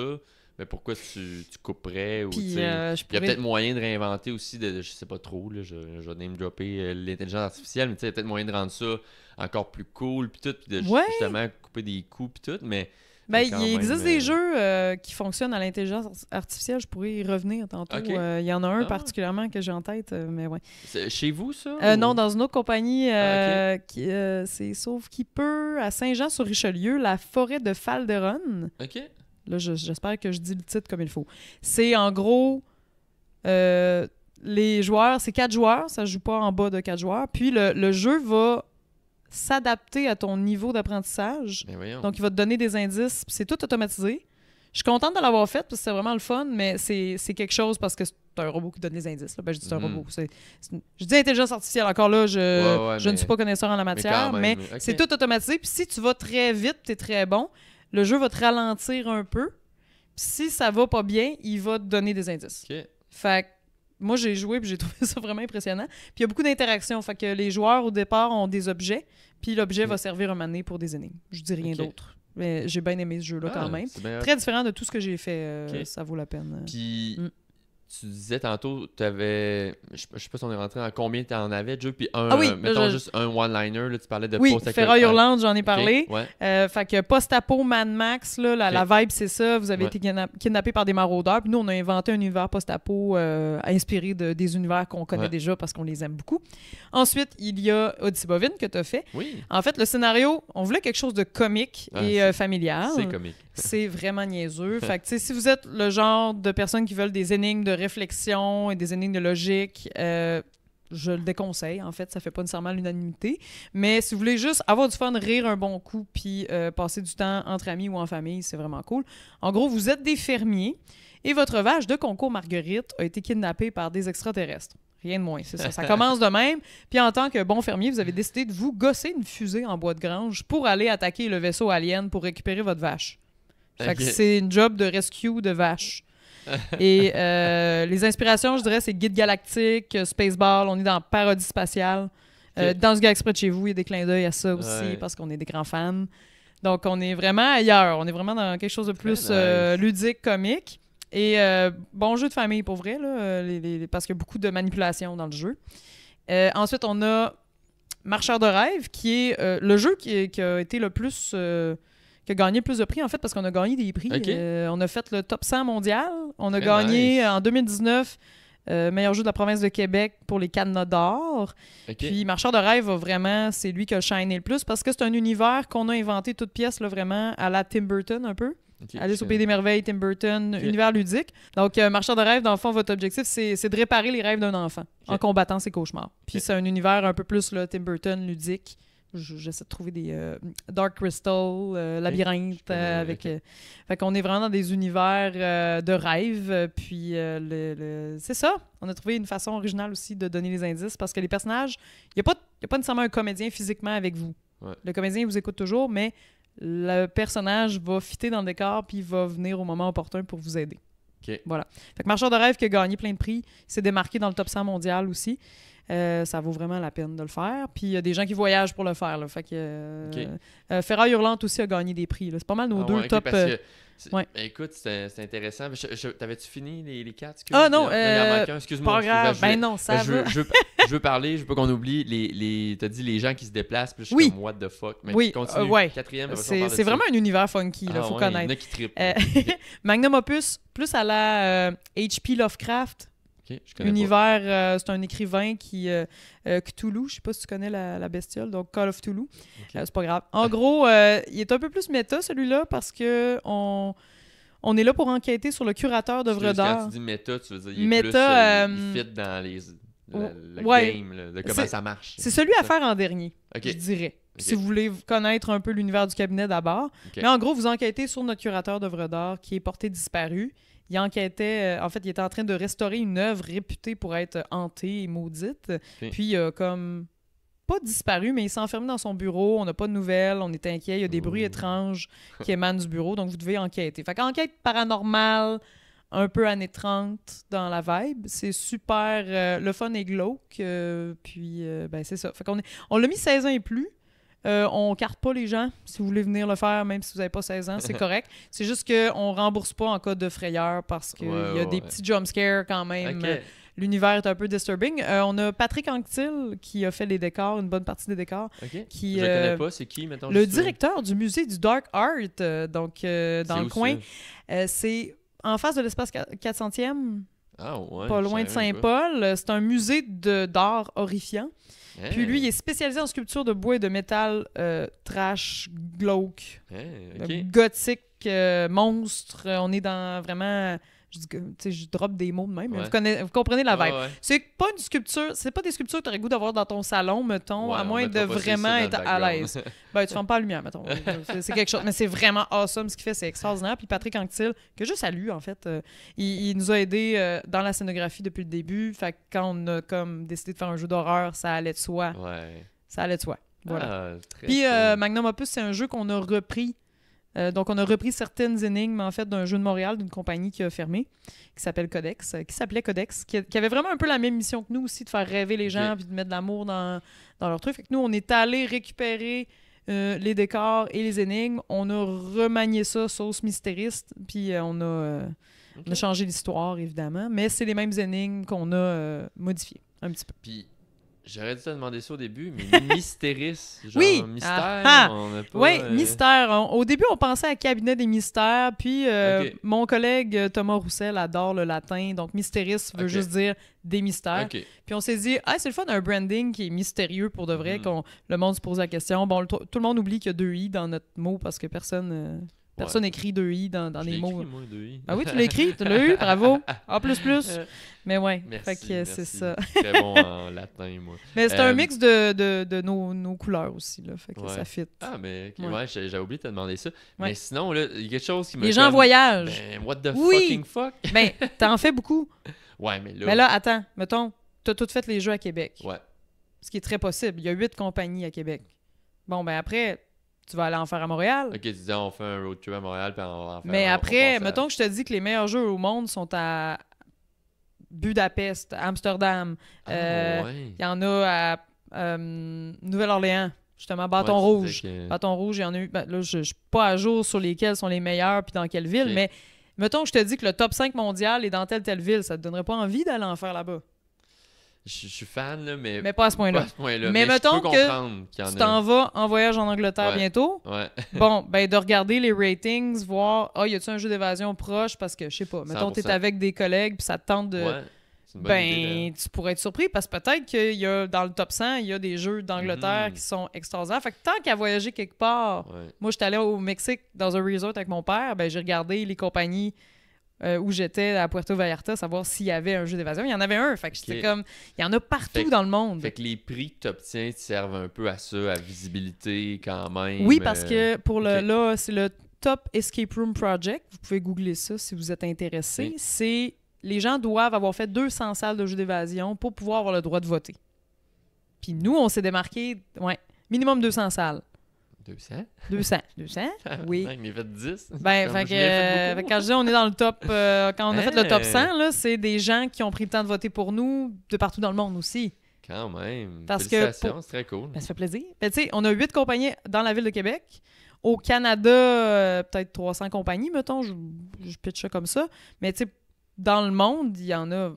mais pourquoi tu couperais? Ou il y a peut-être moyen de réinventer aussi, je sais pas trop, là, je vais name-dropper l'intelligence artificielle, mais il y a peut-être moyen de rendre ça encore plus cool, puis tout, puis de justement couper des coups, puis tout, mais... il existe des jeux qui fonctionnent à l'intelligence artificielle. Je pourrais y revenir tantôt. Il y en a un particulièrement que j'ai en tête, mais ouais. C'est chez vous, ça? Non, dans une autre compagnie, c'est Sauf-qui-peut, à Saint-Jean-sur-Richelieu, la forêt de Falderon. OK. Là, j'espère que je dis le titre comme il faut. C'est en gros... les joueurs, c'est 4 joueurs. Ça ne joue pas en bas de 4 joueurs. Puis le jeu va... s'adapter à ton niveau d'apprentissage. Donc, il va te donner des indices. Puis c'est tout automatisé. Je suis contente de l'avoir fait parce que c'est vraiment le fun, mais c'est quelque chose parce que c'est un robot qui donne les indices. Là. Ben, je dis c'est un robot. Je dis intelligence artificielle. Encore là, je ne suis pas connaisseur en la matière, mais c'est tout automatisé. Puis si tu vas très vite, tu es très bon, le jeu va te ralentir un peu. Puis si ça va pas bien, il va te donner des indices. Fait que moi, j'ai joué et j'ai trouvé ça vraiment impressionnant. Puis il y a beaucoup d'interactions. Fait que les joueurs, au départ, ont des objets. Puis l'objet va servir un moment donné pour des énigmes. Je dis rien d'autre. Mais j'ai bien aimé ce jeu-là quand même. Très différent de tout ce que j'ai fait. Ça vaut la peine. Puis tu disais tantôt, tu avais. Je sais pas si on est rentré dans combien tu en avais, Joe, puis mettons juste un one-liner, là, tu parlais de post-apo. Oui, Ferraille Hurlante, j'en ai parlé. Okay, ouais. Fait que post-apo, Mad Max, là, la vibe, c'est ça. Vous avez été kidnappé par des maraudeurs. Puis nous, on a inventé un univers post-apo inspiré des univers qu'on connaît déjà parce qu'on les aime beaucoup. Ensuite, il y a Odyssey Bovine que tu as fait. Oui. En fait, le scénario, on voulait quelque chose de comique et familial. C'est comique. C'est vraiment niaiseux. Fait que, si vous êtes le genre de personnes qui veulent des énigmes de réflexion et des énigmes de logique, je le déconseille. En fait, ça fait pas nécessairement l'unanimité. Mais si vous voulez juste avoir du fun, rire un bon coup, puis passer du temps entre amis ou en famille, c'est vraiment cool. En gros, vous êtes des fermiers et votre vache de concours Marguerite a été kidnappée par des extraterrestres. Rien de moins, c'est ça. Ça commence de même. Puis en tant que bon fermier, vous avez décidé de vous gosser une fusée en bois de grange pour aller attaquer le vaisseau alien pour récupérer votre vache. Fait que c'est une job de rescue de vache. Et les inspirations, je dirais, c'est Guide Galactique, Spaceball, on est dans parodie spatiale. Dans ce gars exprès de chez vous, il y a des clins d'œil à ça aussi parce qu'on est des grands fans. Donc, on est vraiment ailleurs. On est vraiment dans quelque chose de plus ludique, comique. Et bon jeu de famille, pour vrai, là, parce qu'il y a beaucoup de manipulation dans le jeu. Ensuite, on a Marcheur de rêve, qui est le jeu qui a été le plus... qui a gagné plus de prix, en fait, parce qu'on a gagné des prix. On a fait le top 100 mondial. On a gagné en 2019 meilleur jeu de la province de Québec pour les Cadenas d'or. Puis Marcheur de rêve, vraiment, c'est lui qui a shiné le plus parce que c'est un univers qu'on a inventé toute pièce, là, vraiment, à la Tim Burton, un peu. Alice au Pays des Merveilles, Tim Burton, univers ludique. Donc, Marcheur de rêve, dans le fond, votre objectif, c'est de réparer les rêves d'un enfant en combattant ses cauchemars. Puis c'est un univers un peu plus là, Tim Burton, ludique. J'essaie de trouver des Dark Crystal, Labyrinthe, avec... fait qu'on est vraiment dans des univers de rêve, puis c'est ça. On a trouvé une façon originale aussi de donner les indices, parce que les personnages, il n'y a pas nécessairement un comédien physiquement avec vous. Ouais. Le comédien vous écoute toujours, mais le personnage va fitter dans le décor, puis il va venir au moment opportun pour vous aider. Voilà. Fait que Marcheur de rêve qui a gagné plein de prix, s'est démarqué dans le top 100 mondial aussi. Ça vaut vraiment la peine de le faire. Puis il y a des gens qui voyagent pour le faire. Là. Fait que Ferraille Hurlante aussi a gagné des prix. Là. C'est pas mal nos deux top. Écoute, c'est intéressant. T'avais-tu fini les 4? Ah non, excuse-moi. Pas grave. Ben non, ça va. Je veux parler, je veux pas qu'on oublie t'as dit les gens qui se déplacent, puis je suis comme what the fuck. Mais continue. Quatrième, c'est vraiment un univers funky, il faut connaître. Il y en a qui trippent. Magnum Opus, plus à la H.P. Lovecraft. Univers, c'est un écrivain qui... Cthulhu, je sais pas si tu connais la bestiole, donc Call of Cthulhu. C'est pas grave. En gros, il est un peu plus méta, celui-là, parce que on est là pour enquêter sur le curateur d'œuvres d'art. Quand tu dis méta, tu veux dire il est plus il fit dans le game, là, de comment ça marche. C'est celui à faire en dernier, je dirais. Si vous voulez connaître un peu l'univers du cabinet d'abord. Mais en gros, vous enquêtez sur notre curateur d'œuvres d'art qui est porté disparu. Il enquêtait, en fait, il était en train de restaurer une œuvre réputée pour être hantée et maudite. Puis il a comme pas disparu, mais il s'est enfermé dans son bureau. On n'a pas de nouvelles, on est inquiet. Il y a des bruits étranges qui émanent du bureau, donc vous devez enquêter. Fait qu'enquête paranormale, un peu années 30 dans la vibe. C'est super, le fun est glauque. Puis, c'est ça. Fait on l'a mis 16 ans et plus. On carte pas les gens. Si vous voulez venir le faire, même si vous n'avez pas 16 ans, c'est correct. C'est juste qu'on rembourse pas en cas de frayeur parce qu'il y a des petits jumpscares quand même. L'univers est un peu disturbing. On a Patrick Anctil qui a fait les décors, une bonne partie des décors. Qui, je connais pas, c'est qui, mettons? Le directeur du musée du Dark Art, dans le coin. C'est en face de l'espace 400e. Pas loin de Saint-Paul. C'est un musée d'art horrifiant. Puis lui, il est spécialisé en sculpture de bois et de métal trash, glauque, gothique, monstre. On est dans vraiment... Je drop des mots de même. Vous comprenez la vibe. C'est pas une sculpture, c'est pas des sculptures que tu aurais le goût d'avoir dans ton salon, mettons, à moins de vraiment être à l'aise. Tu fermes pas la lumière, mettons. C'est quelque chose. Mais c'est vraiment awesome ce qu'il fait, c'est extraordinaire. Puis Patrick Anctil, que je salue, en fait, il nous a aidés dans la scénographie depuis le début. Fait que quand on a comme décidé de faire un jeu d'horreur, ça allait de soi. Ça allait de soi. Voilà. Puis Magnum Opus, c'est un jeu qu'on a repris. Donc, on a repris certaines énigmes, en fait, d'un jeu de Montréal, d'une compagnie qui a fermé, qui s'appelait Codex, qui avait vraiment un peu la même mission que nous aussi, de faire rêver les gens puis de mettre de l'amour dans leur truc. Fait que nous, on est allé récupérer les décors et les énigmes. On a remanié ça sauce mystériste, puis on a On a changé l'histoire, évidemment, mais c'est les mêmes énigmes qu'on a modifiées un petit peu. Puis, j'aurais dû te demander ça au début, mais Mystéris, genre mystère, on n'a pas... Oui, mystère. Au début, on pensait à Cabinet des mystères, puis mon collègue Thomas Roussel adore le latin, donc Mystéris veut juste dire des mystères. Puis on s'est dit, c'est le fun d'un branding qui est mystérieux pour de vrai, le monde se pose la question. Bon, tout le monde oublie qu'il y a 2 i dans notre mot parce que personne écrit 2 i dans les mots. Écrit, moi, 2 i. Ah oui, tu l'as écrit, tu l'as eu, bravo. A++. Mais ouais, merci, c'est ça. Très bon en latin, moi. Mais c'est un mix de nos couleurs aussi, là, fait que ça fit. Ah, mais j'avais oublié de te demander ça. Mais sinon, là, il y a quelque chose qui me... Les gens voyagent. Ben, what the fucking fuck? Ben, t'en fais beaucoup. Ouais, mais là... Mais là, attends, mettons, t'as tout fait les jeux à Québec. Ouais. Ce qui est très possible. Il y a 8 compagnies à Québec. Bon, ben après... Tu vas aller en faire à Montréal. Ok, tu dis on fait un road trip à Montréal puis on va en faire. Mais après, mettons que je te dis que les meilleurs jeux au monde sont à Budapest, à Amsterdam. Il y en a à Nouvelle-Orléans, justement, Bâton Rouge. Bâton Rouge, il y en a eu. Ben, là, je suis pas à jour sur lesquels sont les meilleurs puis dans quelle ville, mais mettons que je te dis que le top 5 mondial est dans telle ville, ça te donnerait pas envie d'aller en faire là-bas? Je suis fan, là, mais pas à ce point-là. Mais mettons que tu t'en vas en voyage en Angleterre bientôt. Ouais. Bon, ben de regarder les ratings, voir, y a-tu un jeu d'évasion proche? Parce que, je sais pas, mettons, t'es avec des collègues puis ça te tente de... Ouais, c'est une bonne idée, tu pourrais être surpris parce que peut-être qu'il y a, dans le top 100, il y a des jeux d'Angleterre qui sont extraordinaires. Fait que tant qu'à voyager quelque part, moi, j'étais allé au Mexique dans un resort avec mon père, ben j'ai regardé les compagnies où j'étais à Puerto Vallarta, savoir s'il y avait un jeu d'évasion. Il y en avait un. Fait que c'était comme... Il y en a partout dans le monde. Fait que les prix que tu obtiens servent un peu à ça, à visibilité quand même. Oui, parce que pour là, c'est le Top Escape Room Project. Vous pouvez googler ça si vous êtes intéressé. C'est... Les gens doivent avoir fait 200 salles de jeux d'évasion pour pouvoir avoir le droit de voter. Puis nous, on s'est démarqué... minimum 200 salles. 200? Oui. Il m'a fait 10. Ben, quand je dis on est dans le top, quand on a fait le top 100, là, c'est des gens qui ont pris le temps de voter pour nous de partout dans le monde aussi. Quand même. Parce félicitations, c'est très cool. Ben, ça fait plaisir. Ben, tu sais, on a 8 compagnies dans la ville de Québec. Au Canada, peut-être 300 compagnies, mettons. Je pitch ça comme ça. Mais tu sais, dans le monde, il y en a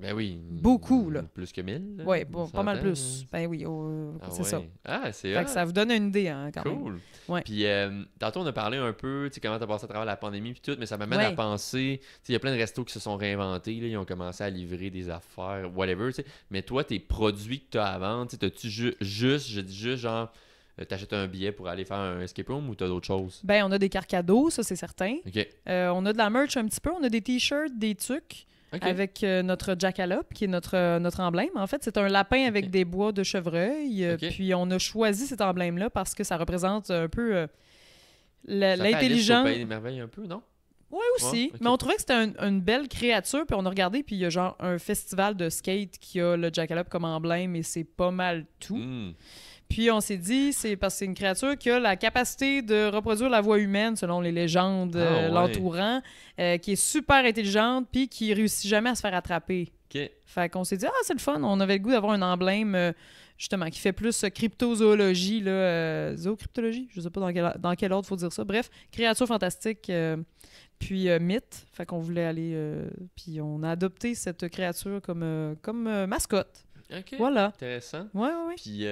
beaucoup. Là. Plus que 1000? Oui, pas mal plus. Ben oui, c'est ça. Ah, c'est fait que ça vous donne une idée, hein, quand même. Cool. Ouais. Puis, tantôt, on a parlé un peu, tu sais, comment tu as passé à travers la pandémie puis tout, mais ça m'amène à penser, tu sais, il y a plein de restos qui se sont réinventés, là, ils ont commencé à livrer des affaires, whatever, tu sais. Mais toi, tes produits que tu as à vendre, tu sais, t'as-tu juste, genre... T'achètes un billet pour aller faire un escape room ou t'as d'autres choses? Ben, on a des cartes cadeaux, ça, c'est certain. OK. On a de la merch un petit peu. On a des t-shirts, des tucs avec notre jackalope, qui est notre emblème. En fait, c'est un lapin avec des bois de chevreuil. Puis, on a choisi cet emblème-là parce que ça représente un peu l'intelligence. Ça fait des merveilles un peu, non? Oui, aussi. Mais on trouvait que c'était une belle créature. Puis, on a regardé, puis il y a genre un festival de skate qui a le jackalope comme emblème et c'est pas mal tout. Puis on s'est dit, c'est parce que c'est une créature qui a la capacité de reproduire la voix humaine, selon les légendes l'entourant, qui est super intelligente, puis qui réussit jamais à se faire attraper. Fait qu'on s'est dit, c'est le fun, on avait le goût d'avoir un emblème, justement, qui fait plus cryptozoologie, zoocryptologie, je sais pas dans quel ordre il faut dire ça. Bref, créature fantastique, puis mythe. Fait qu'on voulait aller... puis on a adopté cette créature comme mascotte. OK. Voilà. Intéressant. Oui. Puis,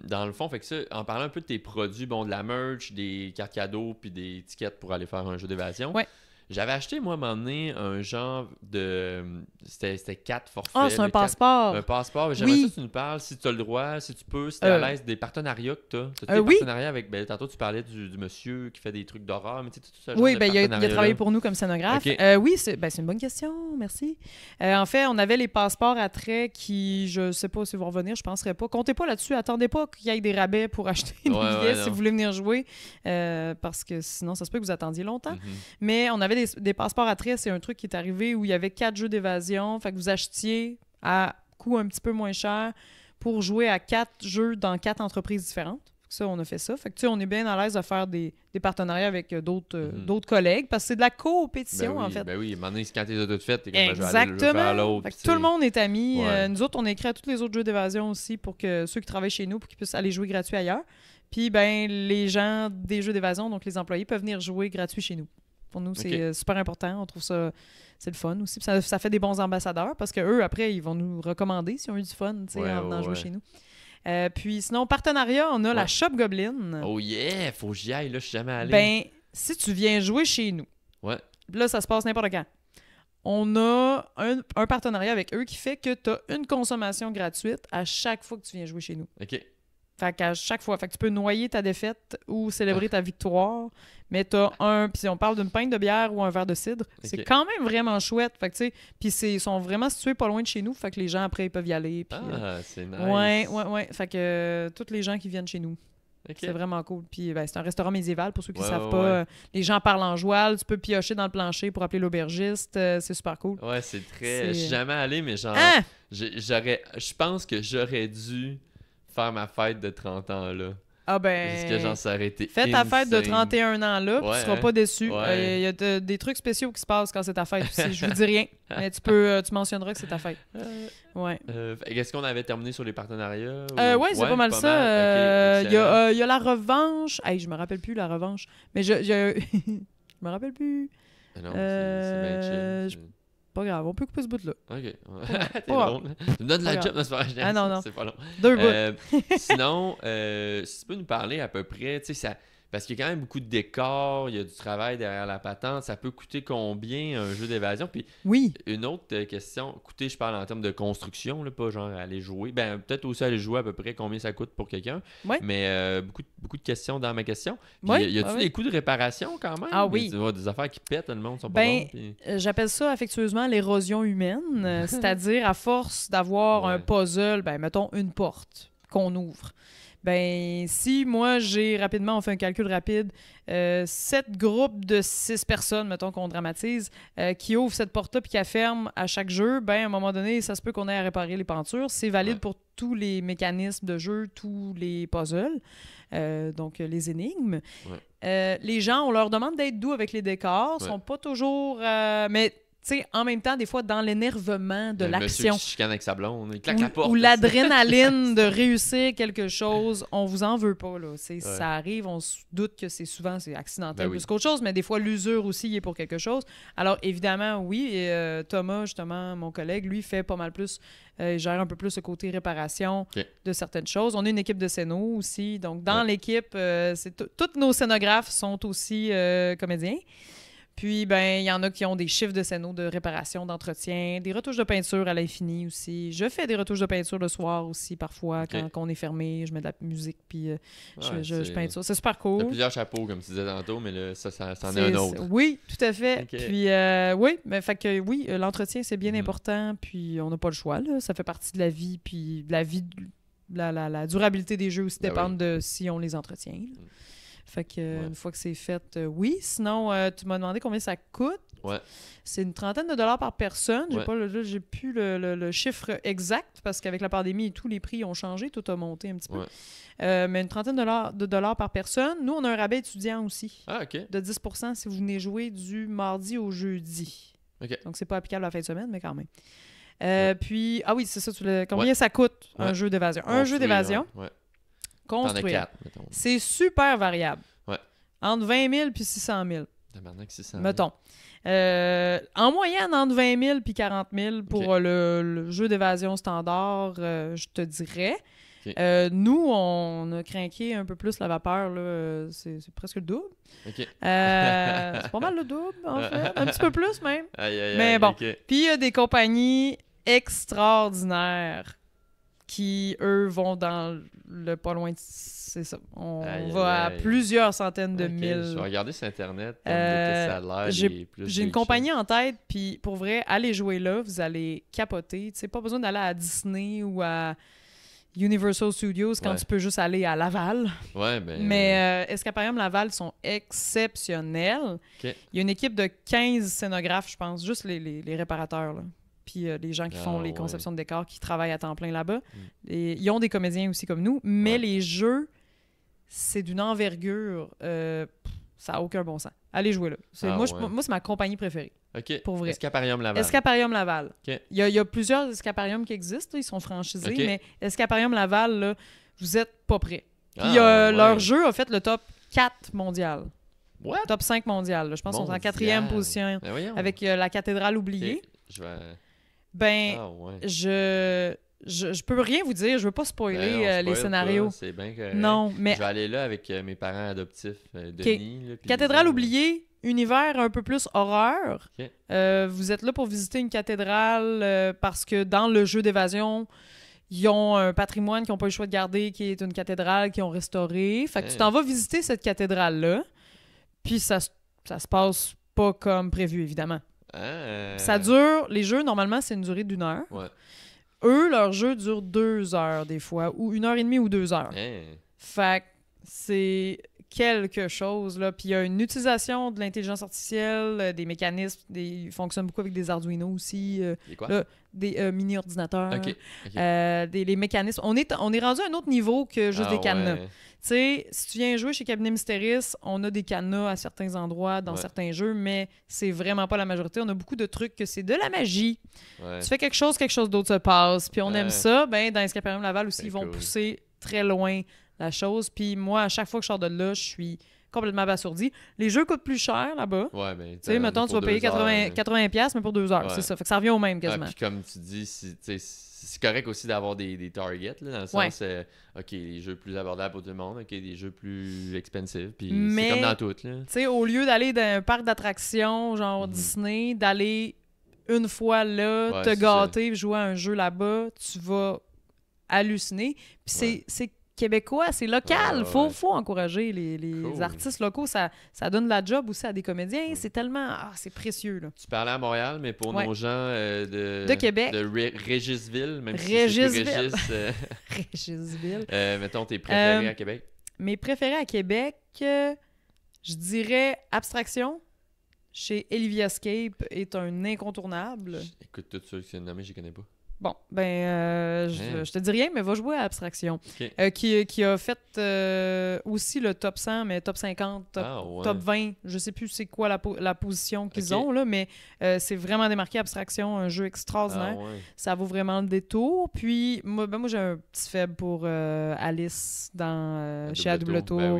dans le fond, fait que ça, en parlant un peu de tes produits, de la merch, des cartes cadeaux, puis des étiquettes pour aller faire un jeu d'évasion. Ouais. J'avais acheté, moi, à un moment donné, un genre de... C'était 4 forfaits. Ah, c'est un passeport. Un passeport. J'aimerais ça que tu nous parles, si tu as le droit, si tu peux, si tu es à l'aise, des partenariats que tu as. Tu as des partenariats avec... tantôt, tu parlais du monsieur qui fait des trucs d'horreur, mais tu sais, tout ça. Oui, il a travaillé pour nous comme scénographe. Oui, c'est une bonne question. Merci. En fait, on avait les passeports à traits qui, je sais pas si vont revenir, je penserais pas. Comptez pas là-dessus. Attendez pas qu'il y ait des rabais pour acheter des billets si vous voulez venir jouer, parce que sinon, ça se peut que vous attendiez longtemps. Mais on avait des passeports à traits, c'est un truc qui est arrivé où il y avait 4 jeux d'évasion, fait que vous achetiez à coût un petit peu moins cher pour jouer à 4 jeux dans 4 entreprises différentes. Ça, on a fait ça. Fait que tu sais, on est bien à l'aise de faire des partenariats avec d'autres collègues parce que c'est de la coopétition, en fait. Ben oui, maintenant, quand tu les as toutes faites, t'es comme exactement. Je vais faire l'autre. Fait que tout le monde est ami. Nous autres, on a écrit à tous les autres jeux d'évasion aussi pour que ceux qui travaillent chez nous, pour qu'ils puissent aller jouer gratuit ailleurs. Puis, ben, les gens des jeux d'évasion, donc les employés, peuvent venir jouer gratuit chez nous. Pour nous, c'est super important. On trouve ça... C'est le fun aussi. Puis ça fait des bons ambassadeurs parce qu'eux, après, ils vont nous recommander s'ils ont eu du fun en venant jouer chez nous. Puis sinon, partenariat, on a la Shop Goblin. Oh yeah! Faut que j'y aille, là, je suis jamais allé. Ben, si tu viens jouer chez nous, là, ça se passe n'importe quand. On a un partenariat avec eux qui fait que tu as une consommation gratuite à chaque fois que tu viens jouer chez nous. OK. Fait qu'à chaque fois, tu peux noyer ta défaite ou célébrer ta victoire, mais t'as puis on parle d'une pinte de bière ou un verre de cidre. C'est quand même vraiment chouette. Fait que tu sais, puis ils sont vraiment situés pas loin de chez nous, fait que les gens après ils peuvent y aller. Puis, c'est nice. Ouais. Fait que tous les gens qui viennent chez nous. C'est vraiment cool. Puis c'est un restaurant médiéval pour ceux qui ne savent pas. Les gens parlent en joual, tu peux piocher dans le plancher pour appeler l'aubergiste. C'est super cool. Ouais, c'est très. Je suis jamais allé, mais genre. Je pense que j'aurais dû faire ma fête de 30 ans là. Ah ben. Parce que genre, ça aurait été fais ta fête de 31 ans là, tu seras pas déçu. Ouais. Il y a des trucs spéciaux qui se passent quand c'est ta fête aussi. Je vous dis rien, mais tu mentionneras que c'est ta fête. Ouais. Est-ce qu'on avait terminé sur les partenariats? Oui, c'est pas mal ça. Il y a la revanche. Hey, je me rappelle plus la revanche. Mais je me rappelle plus. Non, c'est bien chill. Pas grave, on peut couper ce bout-là. OK. T'es drôle. Tu me donnes la job, non. C'est pas long. 2 bouts. Sinon, si tu peux nous parler à peu près, tu sais, ça... Parce qu'il y a quand même beaucoup de décors, il y a du travail derrière la patente. Ça peut coûter combien un jeu d'évasion? Puis une autre question, écoutez, je parle en termes de construction, là, pas genre aller jouer. Ben peut-être aussi aller jouer à peu près combien ça coûte pour quelqu'un. Mais beaucoup de questions dans ma question. Puis, y a-tu des coûts de réparation quand même? Ah oui. Des affaires qui pètent, le monde sont pas bons. Puis... J'appelle ça affectueusement l'érosion humaine. C'est-à-dire à force d'avoir un puzzle, mettons une porte qu'on ouvre. Ben, si moi, on fait un calcul rapide, 7 groupes de 6 personnes, mettons qu'on dramatise, qui ouvrent cette porte-là puis qui la ferment à chaque jeu, ben, à un moment donné, ça se peut qu'on ait à réparer les pentures. C'est valide pour tous les mécanismes de jeu, tous les puzzles, donc les énigmes. Les gens, on leur demande d'être doux avec les décors, sont pas toujours... mais tu sais, en même temps, des fois, dans l'énervement de l'action. Monsieur qui chicane avec sa blonde, il claque la porte. Ou l'adrénaline de réussir quelque chose, on vous en veut pas, là. Ça arrive, on se doute que c'est accidentel plus qu'autre chose, mais des fois, l'usure aussi il est pour quelque chose. Alors, évidemment, oui, et Thomas, justement, mon collègue, lui, fait pas mal plus, il gère un peu plus ce côté réparation de certaines choses. On a une équipe de scénos aussi, donc dans l'équipe, tous nos scénographes sont aussi comédiens. Puis, il y en a qui ont des chiffres de scénos de réparation, d'entretien, des retouches de peinture à l'infini aussi. Je fais des retouches de peinture le soir aussi, parfois, quand on est fermé. Je mets de la musique, puis je peinture. C'est super cool. T'as plusieurs chapeaux, comme tu disais tantôt, mais là, ça en est un autre. Oui, tout à fait. Puis, l'entretien, c'est bien important, puis on n'a pas le choix, là. Ça fait partie de la vie, puis la durabilité des jeux aussi dépend de si on les entretient. Fait que une fois que c'est fait, oui. Sinon, tu m'as demandé combien ça coûte. C'est une trentaine de dollars par personne. J'ai plus le chiffre exact parce qu'avec la pandémie et tout, les prix ont changé. Tout a monté un petit peu. Mais une trentaine de dollars par personne. Nous, on a un rabais étudiant aussi. De 10 % si vous venez jouer du mardi au jeudi. Donc, c'est pas applicable à la fin de semaine, mais quand même. Puis, c'est ça. Combien ça coûte un jeu d'évasion? Un jeu d'évasion. Construire. 4, c'est super variable. Entre 20 000 puis 600 000. Mettons. En moyenne, entre 20 000 puis 40 000 pour le jeu d'évasion standard, je te dirais. Nous, on a craqué un peu plus la vapeur. Là, c'est presque le double. C'est pas mal le double, en fait. Un petit peu plus, même. Mais bon. Puis, il y a des compagnies extraordinaires qui, eux, vont dans le pas loin de... C'est ça. On va à plusieurs centaines de mille. Je vais regarder sur Internet de ça a l'air. J'ai une compagnie en tête, puis pour vrai, allez jouer là, vous allez capoter. Tu sais, pas besoin d'aller à Disney ou à Universal Studios quand tu peux juste aller à Laval. Mais Escaparium Laval sont exceptionnels. Il y a une équipe de 15 scénographes, je pense, juste les réparateurs, là. Puis les gens qui font les conceptions de décors, qui travaillent à temps plein là-bas. Et ils ont des comédiens aussi comme nous, mais les jeux, c'est d'une envergure, ça n'a aucun bon sens. Allez jouer là. Moi, c'est ma compagnie préférée. Pour vrai. Escaparium Laval. Escaparium Laval. Il y a plusieurs escapariums qui existent, là, ils sont franchisés, mais Escaparium Laval, là, vous êtes pas prêts. Puis leur jeu a fait le top 4 mondial. What? Top 5 mondial. Là. Je pense qu'on est en 4e position avec la cathédrale oubliée. Okay. Je vais... Ben, je peux rien vous dire. Je veux pas spoiler les scénarios. C'est bien correct. Non, mais... Je vais aller là avec mes parents adoptifs, Denis. Là, cathédrale oubliée, univers un peu plus horreur. Okay. Vous êtes là pour visiter une cathédrale parce que dans le jeu d'évasion, ils ont un patrimoine qu'ils n'ont pas eu le choix de garder, qui est une cathédrale qu'ils ont restaurée. Fait que tu t'en vas visiter cette cathédrale-là, puis ça se passe pas comme prévu, évidemment. Ça dure... Les jeux, normalement, c'est une durée d'1 heure. Ouais. Eux, leur jeu dure 2 heures, des fois, ou 1h30 ou 2 heures. Fait que c'est quelque chose, là. Puis il y a une utilisation de l'intelligence artificielle, des mécanismes, ils fonctionnent beaucoup avec des Arduino aussi. Des mini-ordinateurs. Les mécanismes. On est rendu à un autre niveau que juste des cadenas. Tu sais, si tu viens jouer chez Cabinet Mystéris, on a des cadenas à certains endroits dans certains jeux, mais c'est vraiment pas la majorité. On a beaucoup de trucs que c'est de la magie. Tu fais quelque chose d'autre se passe. Puis on aime ça. Ben, dans Escaparium Laval aussi, ils vont pousser très loin la chose. Puis moi, à chaque fois que je sors de là, je suis complètement abasourdi. Les jeux coûtent plus cher là-bas. Ouais, ben, tu sais, mettons, tu vas payer 80$ mais pour 2 heures. C'est ça. Fait que ça revient au même quasiment. Puis comme tu dis, c'est correct aussi d'avoir des targets, là, dans le sens, OK, les jeux plus abordables pour tout le monde, OK, des jeux plus expensive, puis c'est comme dans tout. Tu sais, au lieu d'aller dans un parc d'attractions, genre Disney, d'aller une fois là, te gâter, jouer à un jeu là-bas, tu vas halluciner. Puis c'est québécois, c'est local. Faut encourager les artistes locaux. Ça donne de la job aussi à des comédiens. C'est tellement... c'est précieux, là. Tu parlais à Montréal, mais pour nos gens de Québec. De Régisville, même Régisville. si c'est Régisville. Mettons tes préférés à Québec. Mes préférés à Québec, je dirais Abstraction. Chez Eliviascape est un incontournable. Écoute, tout ça que tu as nommé, je les connais pas. Bon, ben, je te dis rien, mais va jouer à Abstraction. Qui a fait aussi le top 100, mais top 50, top 20. Je sais plus c'est quoi la position qu'ils ont, là, mais c'est vraiment démarqué Abstraction, un jeu extraordinaire. Ça vaut vraiment le détour. Puis, moi j'ai un petit faible pour Alice chez A Double Tour.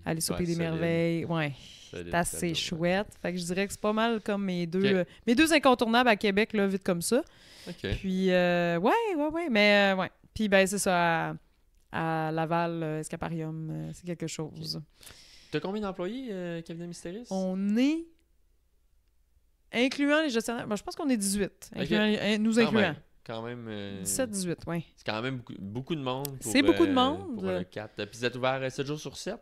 Alice au Pays des Merveilles. Ouais. C'est assez chouette. Fait que je dirais que c'est pas mal comme mes deux incontournables à Québec, là, vite comme ça. Puis, mais ouais. Puis, ben, c'est ça, à Laval, Escaparium, c'est quelque chose. T'as combien d'employés, Cabinet Mystéris? On est, incluant les gestionnaires, je pense qu'on est 18, nous incluant. Quand même 17-18, oui. C'est quand même beaucoup de monde. C'est beaucoup de monde. Pour le 4. Puis vous êtes ouvert 7 jours sur 7?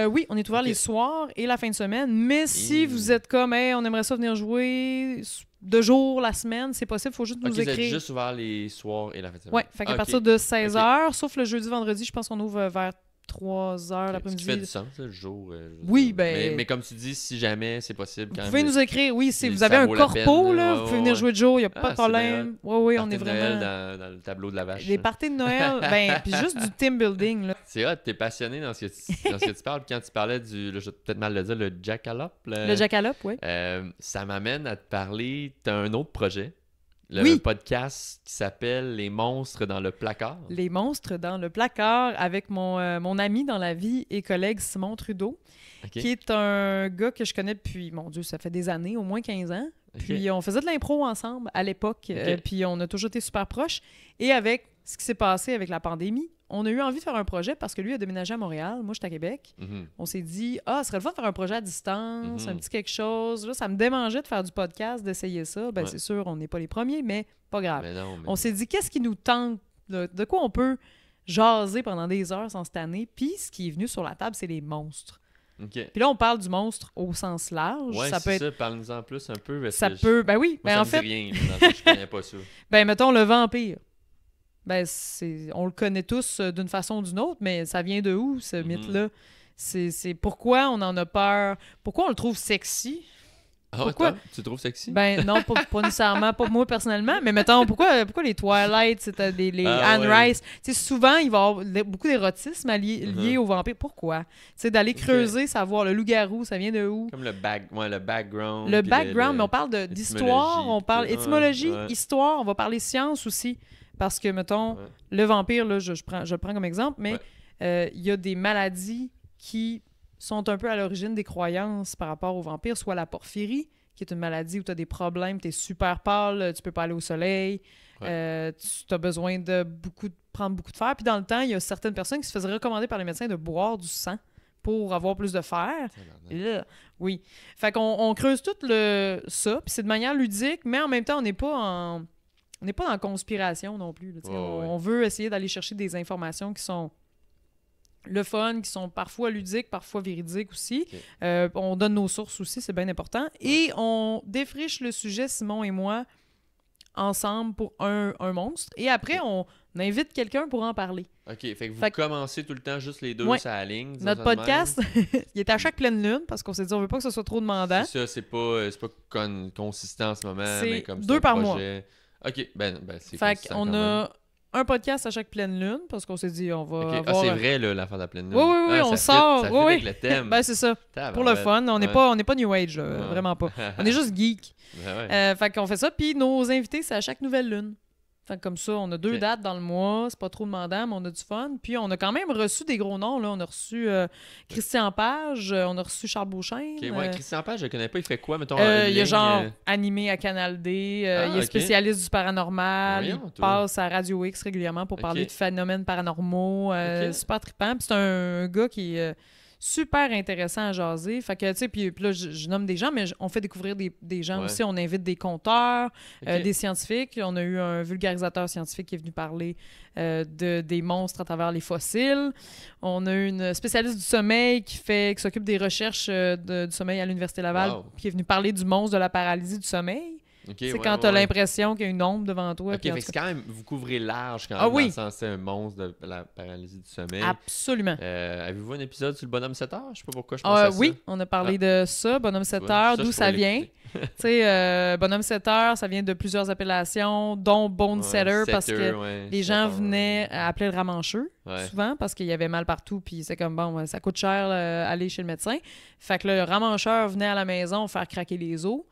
Oui, on est ouvert les soirs et la fin de semaine. Mais si vous êtes comme, on aimerait ça venir jouer 2 jours la semaine, c'est possible, il faut juste nous écrire. Vous êtes juste ouvert les soirs et la fin de semaine? Oui, fait qu'à partir de 16h, sauf le jeudi, vendredi, je pense qu'on ouvre vers 3h l'après-midi. Ce qui fait du sens, le jour. Oui, ben... Mais comme tu dis, si jamais c'est possible... Vous pouvez nous écrire, oui, si vous avez un corpo, là, vous pouvez venir jouer de jour, il n'y a pas de problème. Oui, on est vraiment... dans le tableau de la vache. Les parties de Noël, puis juste du team building, là. C'est hot, t'es passionné dans ce que tu parles. Quand tu parlais je vais peut-être mal le dire, le Jackalope. Le Jackalope, oui. Ça m'amène à te parler, t'as un autre projet. Le podcast qui s'appelle Les monstres dans le placard. Les monstres dans le placard avec mon ami dans la vie et collègue Simon Trudeau, qui est un gars que je connais depuis, mon Dieu, ça fait des années, au moins 15 ans. Puis on faisait de l'impro ensemble à l'époque, puis on a toujours été super proches. Et avec ce qui s'est passé avec la pandémie, on a eu envie de faire un projet parce que lui a déménagé à Montréal, moi j'étais à Québec. On s'est dit, ce serait le fun de faire un projet à distance, un petit quelque chose. Là, ça me démangeait de faire du podcast, d'essayer ça. Ben c'est sûr, on n'est pas les premiers, mais pas grave. On s'est dit, qu'est-ce qui nous tente? De quoi on peut jaser pendant des heures sans se tanner? Puis ce qui est venu sur la table, c'est les monstres. Puis là, on parle du monstre au sens large. Ouais, c'est ça. Parle-nous en plus un peu. Ça peut... Ben oui. Moi, en fait... me dit rien. Je connais pas ça. Ben mettons le vampire. Ben, on le connaît tous d'une façon ou d'une autre, mais ça vient de où, ce mythe-là? C'est pourquoi on en a peur? Pourquoi on le trouve sexy? Pourquoi? Tu le trouves sexy? Ben non, pas nécessairement, pas moi personnellement, mais mettons, pourquoi les Twilight, c'était les Anne Rice? Tu sais, souvent, il va y avoir beaucoup d'érotisme lié au vampire. Pourquoi? Tu sais, d'aller creuser, savoir le loup-garou, ça vient de où? Comme le background. Le background, mais on parle d'histoire, on parle étymologie, histoire, on va parler science aussi. Parce que, mettons, le vampire, là, je le prends comme exemple, mais il y a des maladies qui sont un peu à l'origine des croyances par rapport aux vampires, soit la porphyrie, qui est une maladie où tu as des problèmes, tu es super pâle, tu peux pas aller au soleil, tu as besoin de prendre beaucoup de fer. Puis dans le temps, il y a certaines personnes qui se faisaient recommander par les médecins de boire du sang pour avoir plus de fer. Oui. Fait qu'on creuse tout ça, puis c'est de manière ludique, mais en même temps, on n'est pas dans la conspiration non plus. On veut essayer d'aller chercher des informations qui sont le fun, qui sont parfois ludiques, parfois véridiques aussi. On donne nos sources aussi, c'est bien important. Et on défriche le sujet, Simon et moi, ensemble pour un monstre. Et après, on invite quelqu'un pour en parler. OK, fait que vous commencez tout le temps juste les deux sur la ligne. Notre podcast, il est à chaque pleine lune parce qu'on s'est dit on veut pas que ce soit trop demandant. C'est ça, c'est pas consistant en ce moment. C'est mais comme 2 par mois. OK, ben c'est fait consistant qu'on a un podcast à chaque pleine lune parce qu'on s'est dit on va avoir... c'est vrai là, l'affaire de la pleine lune. Oui, on sort. Ça fit avec le thème. Ben c'est ça. Pour le fun, on n'est pas New Age, là, vraiment pas. On est juste geek. Fait qu'on fait ça, puis nos invités, c'est à chaque nouvelle lune. Fait que comme ça, on a 2 dates dans le mois, c'est pas trop demandant, mais on a du fun. Puis on a quand même reçu des gros noms, là. On a reçu Christian Page, on a reçu Charles Beauchesne. Christian Page, je connais pas, il fait quoi, mettons, il est genre animé à Canal D, il est spécialiste du paranormal, il passe à Radio X régulièrement pour parler de phénomènes paranormaux, super trippant. Puis c'est un gars qui est super intéressant à jaser. Fait que, tu sais, puis là, je nomme des gens, mais on fait découvrir des gens aussi. On invite des conteurs, des scientifiques. On a eu un vulgarisateur scientifique qui est venu parler des monstres à travers les fossiles. On a eu une spécialiste du sommeil qui s'occupe des recherches du sommeil à l'Université Laval, qui est venue parler du monstre de la paralysie du sommeil. C'est quand tu as l'impression qu'il y a une ombre devant toi. OK, fait que c'est quand même, vous couvrez large quand même, dans le sens c'est un monstre de la paralysie du sommeil. Absolument. Avez-vous un épisode sur le bonhomme 7 heures? Je sais pas pourquoi je pense à ça. Oui, on a parlé de ça, bonhomme 7 heures, d'où ça vient. Tu sais, bonhomme 7 heures, ça vient de plusieurs appellations, dont Bone Setter, parce que les gens venaient appeler le ramancheux, souvent, parce qu'il y avait mal partout, puis c'est comme, bon, ça coûte cher aller chez le médecin. Fait que le ramancheur venait à la maison faire craquer les os.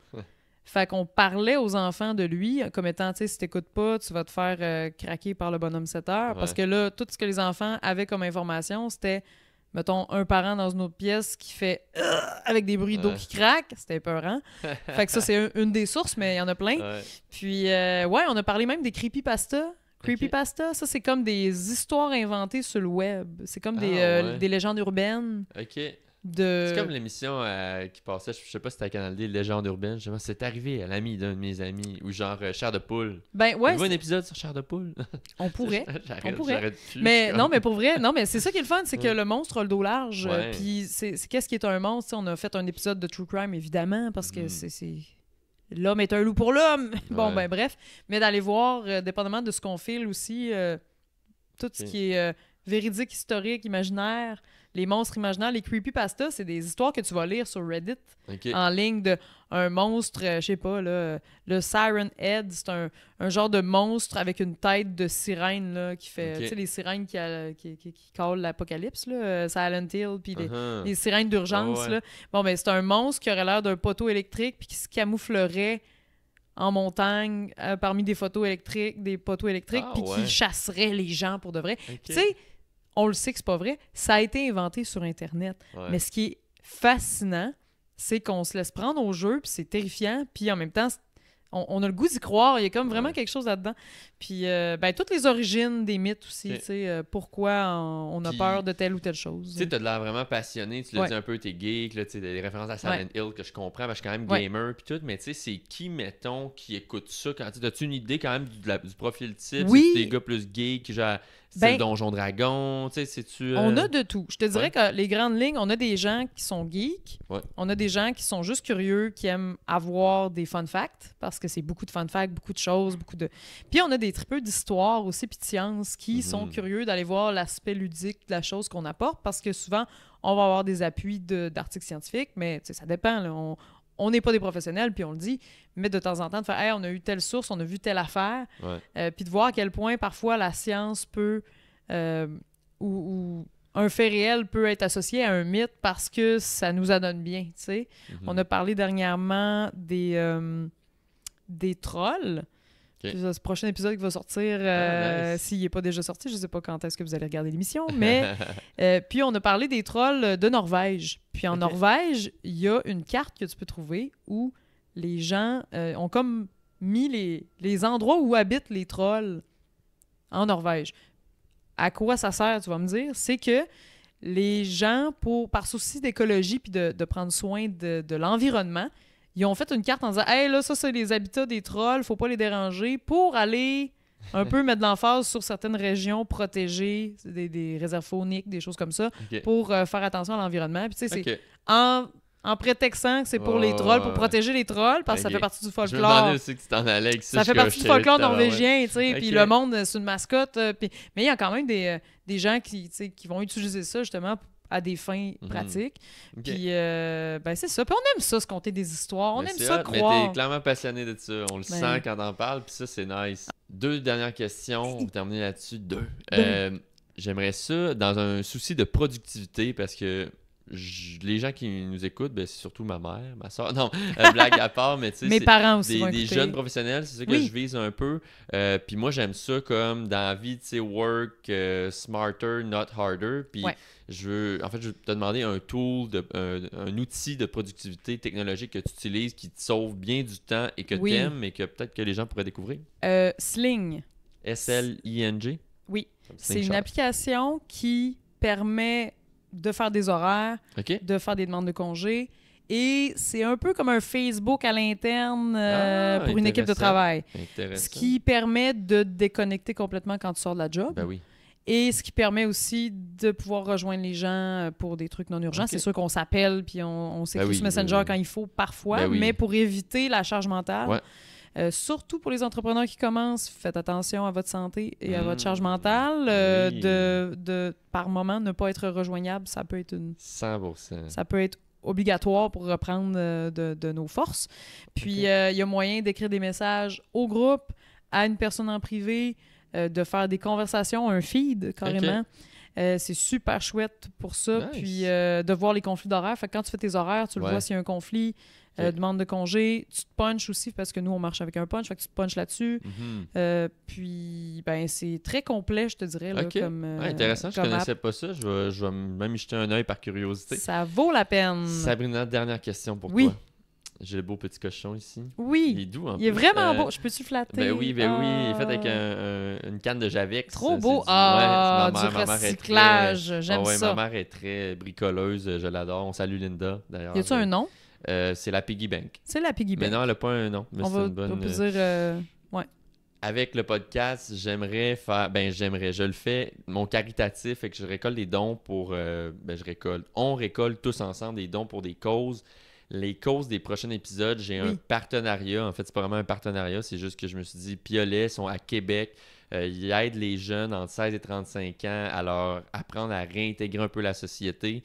Fait qu'on parlait aux enfants de lui comme étant, tu sais, si t'écoutes pas, tu vas te faire craquer par le bonhomme 7 heures. Parce que là, tout ce que les enfants avaient comme information, c'était, mettons, un parent dans une autre pièce qui fait avec des bruits d'eau qui craquent. C'était épeurant. Fait que ça, c'est une des sources, mais il y en a plein. Puis, on a parlé même des creepypastas. Creepypasta, ça, c'est comme des histoires inventées sur le web. C'est comme des légendes urbaines. OK. C'est comme l'émission qui passait, je sais pas si c'était à Canal D, Légende urbaine. C'est arrivé à l'ami d'un de mes amis, ou genre Chair de poule. Ben ouais. Avez-vous un épisode sur Chair de poule? On pourrait. J'arrête plus. Mais non, mais pour vrai, mais c'est ça qui est le fun, c'est que le monstre a le dos large. Puis c'est qu'est-ce qui est un monstre? T'sais, on a fait un épisode de True Crime, évidemment, parce que c'est... L'homme est un loup pour l'homme. Bon, ben bref. Mais d'aller voir, dépendamment de ce qu'on file aussi, tout ce qui est véridique, historique, imaginaire, les monstres imaginaires, les creepypastas, c'est des histoires que tu vas lire sur Reddit en ligne de un monstre, je sais pas, là, le Siren Head, c'est un genre de monstre avec une tête de sirène là, qui fait, tu sais, les sirènes qui callent l'apocalypse, là, Silent Hill, puis les sirènes d'urgence. Là. Bon, ben c'est un monstre qui aurait l'air d'un poteau électrique puis qui se camouflerait en montagne parmi des poteaux électriques, puis qui chasserait les gens pour de vrai. Tu sais, on le sait que c'est pas vrai. Ça a été inventé sur Internet. Mais ce qui est fascinant, c'est qu'on se laisse prendre au jeu, puis c'est terrifiant, puis en même temps, on a le goût d'y croire. Il y a comme vraiment quelque chose là-dedans. Puis, toutes les origines des mythes aussi, tu sais, pourquoi on a peur de telle ou telle chose. Tu sais, t'as de l'air vraiment passionné. Tu l'as dit un peu, t'es geek, tu sais, des références à Silent Hill que je comprends, parce que je suis quand même gamer, puis tout. Mais tu sais, c'est qui, mettons, qui écoute ça? As-tu une idée quand même du profil type? Oui. C'est des gars plus geeks, genre... C'est Donjon Dragon, tu sais, c'est-tu... On a de tout. Je te dirais que les grandes lignes, on a des gens qui sont geeks, on a des gens qui sont juste curieux, qui aiment avoir des fun facts, parce que c'est beaucoup de fun facts, beaucoup de choses, Puis on a des tripeux d'histoire aussi, puis de science, qui sont curieux d'aller voir l'aspect ludique de la chose qu'on apporte, parce que souvent, on va avoir des appuis d'articles scientifiques, mais ça dépend, là, on n'est pas des professionnels, puis on le dit, mais de temps en temps, de faire « Hey, on a eu telle source, on a vu telle affaire puis de voir à quel point, parfois, la science peut... ou un fait réel peut être associé à un mythe parce que ça nous adonne bien, tu sais. On a parlé dernièrement des trolls. Okay. Ce prochain épisode qui va sortir, nice. s'il n'est pas déjà sorti, je ne sais pas quand est-ce que vous allez regarder l'émission, mais puis on a parlé des trolls de Norvège. Puis en Norvège, il y a une carte que tu peux trouver où les gens ont comme mis les endroits où habitent les trolls en Norvège. À quoi ça sert, tu vas me dire? C'est que les gens, par souci d'écologie puis de prendre soin de l'environnement, ils ont fait une carte en disant « Hey, là, ça, c'est les habitats des trolls, faut pas les déranger » pour aller un peu mettre de l'emphase sur certaines régions protégées, des réserves fauniques, des choses comme ça, pour faire attention à l'environnement. Puis tu sais, c'est en prétextant que c'est pour les trolls, pour protéger les trolls, parce que ça fait partie du folklore. Je me demandais aussi que tu t'en allais avec ça. Ça fait partie du folklore norvégien, tu sais, puis le monde, c'est une mascotte. Mais il y a quand même des gens qui vont utiliser ça, justement, à des fins pratiques. Puis, c'est ça. Puis on aime ça, se conter des histoires. On aime ça croire. Mais t'es clairement passionné de ça. On le sent quand t'en parles, puis ça, c'est nice. 2 dernières questions. On va terminer là-dessus. 2. J'aimerais ça, dans un souci de productivité, parce que les gens qui nous écoutent, c'est surtout ma mère, ma soeur. Non, blague à part, mais tu sais, mes parents aussi des jeunes professionnels, c'est ça que je vise un peu. Puis moi, j'aime ça comme dans la vie, tu sais, work smarter, not harder. Puis je veux te demander un tool, un outil de productivité technologique que tu utilises qui te sauve bien du temps et que tu aimes et que peut-être que les gens pourraient découvrir. Sling. S-L-I-N-G? Oui. C'est une application qui permet de faire des horaires, de faire des demandes de congés. Et c'est un peu comme un Facebook à l'interne pour une équipe de travail. Ce qui permet de te déconnecter complètement quand tu sors de la job. Ben oui. Et ce qui permet aussi de pouvoir rejoindre les gens pour des trucs non urgents. C'est sûr qu'on s'appelle puis on s'écrit sur Messenger quand il faut parfois, mais pour éviter la charge mentale. Surtout pour les entrepreneurs qui commencent, faites attention à votre santé et à votre charge mentale. De par moment, ne pas être rejoignable, ça peut être 100%. Ça peut être obligatoire pour reprendre de nos forces. Puis, il y a moyen d'écrire des messages au groupe, à une personne en privé, de faire des conversations, un feed carrément. C'est super chouette pour ça. Nice. Puis, de voir les conflits d'horaires. Fait que quand tu fais tes horaires, tu le vois s'il y a un conflit. Demande de congé, tu te punches aussi parce que nous on marche avec un punch, fait que tu te punches là-dessus. Puis c'est très complet, je te dirais. Là, comme, intéressant, je connaissais pas ça. Je vais même y jeter un œil par curiosité. Ça vaut la peine. Sabrina, dernière question pour toi. J'ai le beau petit cochon ici. Oui. Il est doux en plus. Il est vraiment beau. Je peux-tu le flatter? Ben oui. Il est fait avec une canne de Javex. Trop beau. Du recyclage. J'aime ça. Ma mère est très bricoleuse. Je l'adore. On salue Linda, d'ailleurs. Y a-tu un nom? C'est la Piggy Bank. C'est la Piggy Bank. Mais non, elle n'a pas un nom. Mais on peut dire... Avec le podcast, j'aimerais faire... je le fais, mon caritatif, fait que je récolte des dons pour... On récolte tous ensemble des dons pour des causes. Les causes des prochains épisodes, j'ai un partenariat. En fait, c'est pas vraiment un partenariat, c'est juste que je me suis dit, Piolet sont à Québec. Ils aident les jeunes entre 16 et 35 ans à leur apprendre à réintégrer un peu la société,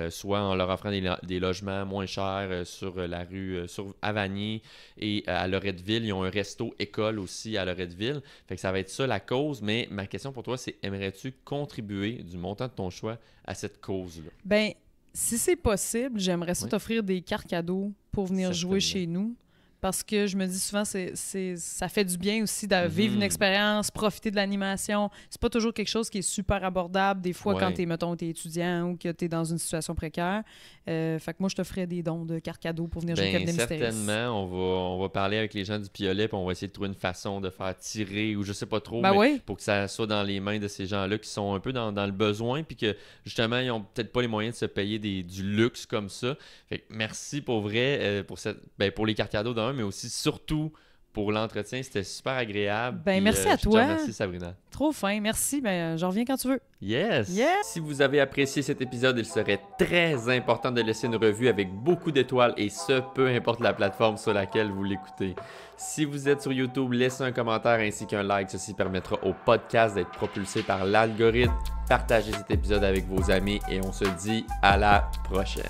soit en leur offrant des logements moins chers sur la rue à Vanier et à Loretteville. Ils ont un resto-école aussi à Loretteville. Fait que ça va être ça la cause, mais ma question pour toi, c'est aimerais-tu contribuer du montant de ton choix à cette cause-là? Ben, si c'est possible, j'aimerais ça t'offrir des cartes cadeaux pour venir jouer chez nous. Parce que je me dis souvent, ça fait du bien aussi de vivre une expérience, profiter de l'animation. C'est pas toujours quelque chose qui est super abordable. Des fois, quand t'es étudiant ou que t'es dans une situation précaire. Fait que moi, je te ferais des dons de cartes cadeaux pour venir jouer au Cabinet Mystérieux. Certainement. On va parler avec les gens du Piolet puis on va essayer de trouver une façon de faire tirer ou je sais pas trop, pour que ça soit dans les mains de ces gens-là qui sont un peu dans le besoin puis que justement, ils ont peut-être pas les moyens de se payer du luxe comme ça. Fait que merci pour vrai pour les cartes cadeaux d'un, mais aussi surtout pour l'entretien. C'était super agréable. Merci à toi. Merci Sabrina. Trop fin. Merci. Je reviens quand tu veux. Yes! Si vous avez apprécié cet épisode, il serait très important de laisser une revue avec beaucoup d'étoiles et ce, peu importe la plateforme sur laquelle vous l'écoutez. Si vous êtes sur YouTube, laissez un commentaire ainsi qu'un like. Ceci permettra au podcast d'être propulsé par l'algorithme. Partagez cet épisode avec vos amis et on se dit à la prochaine.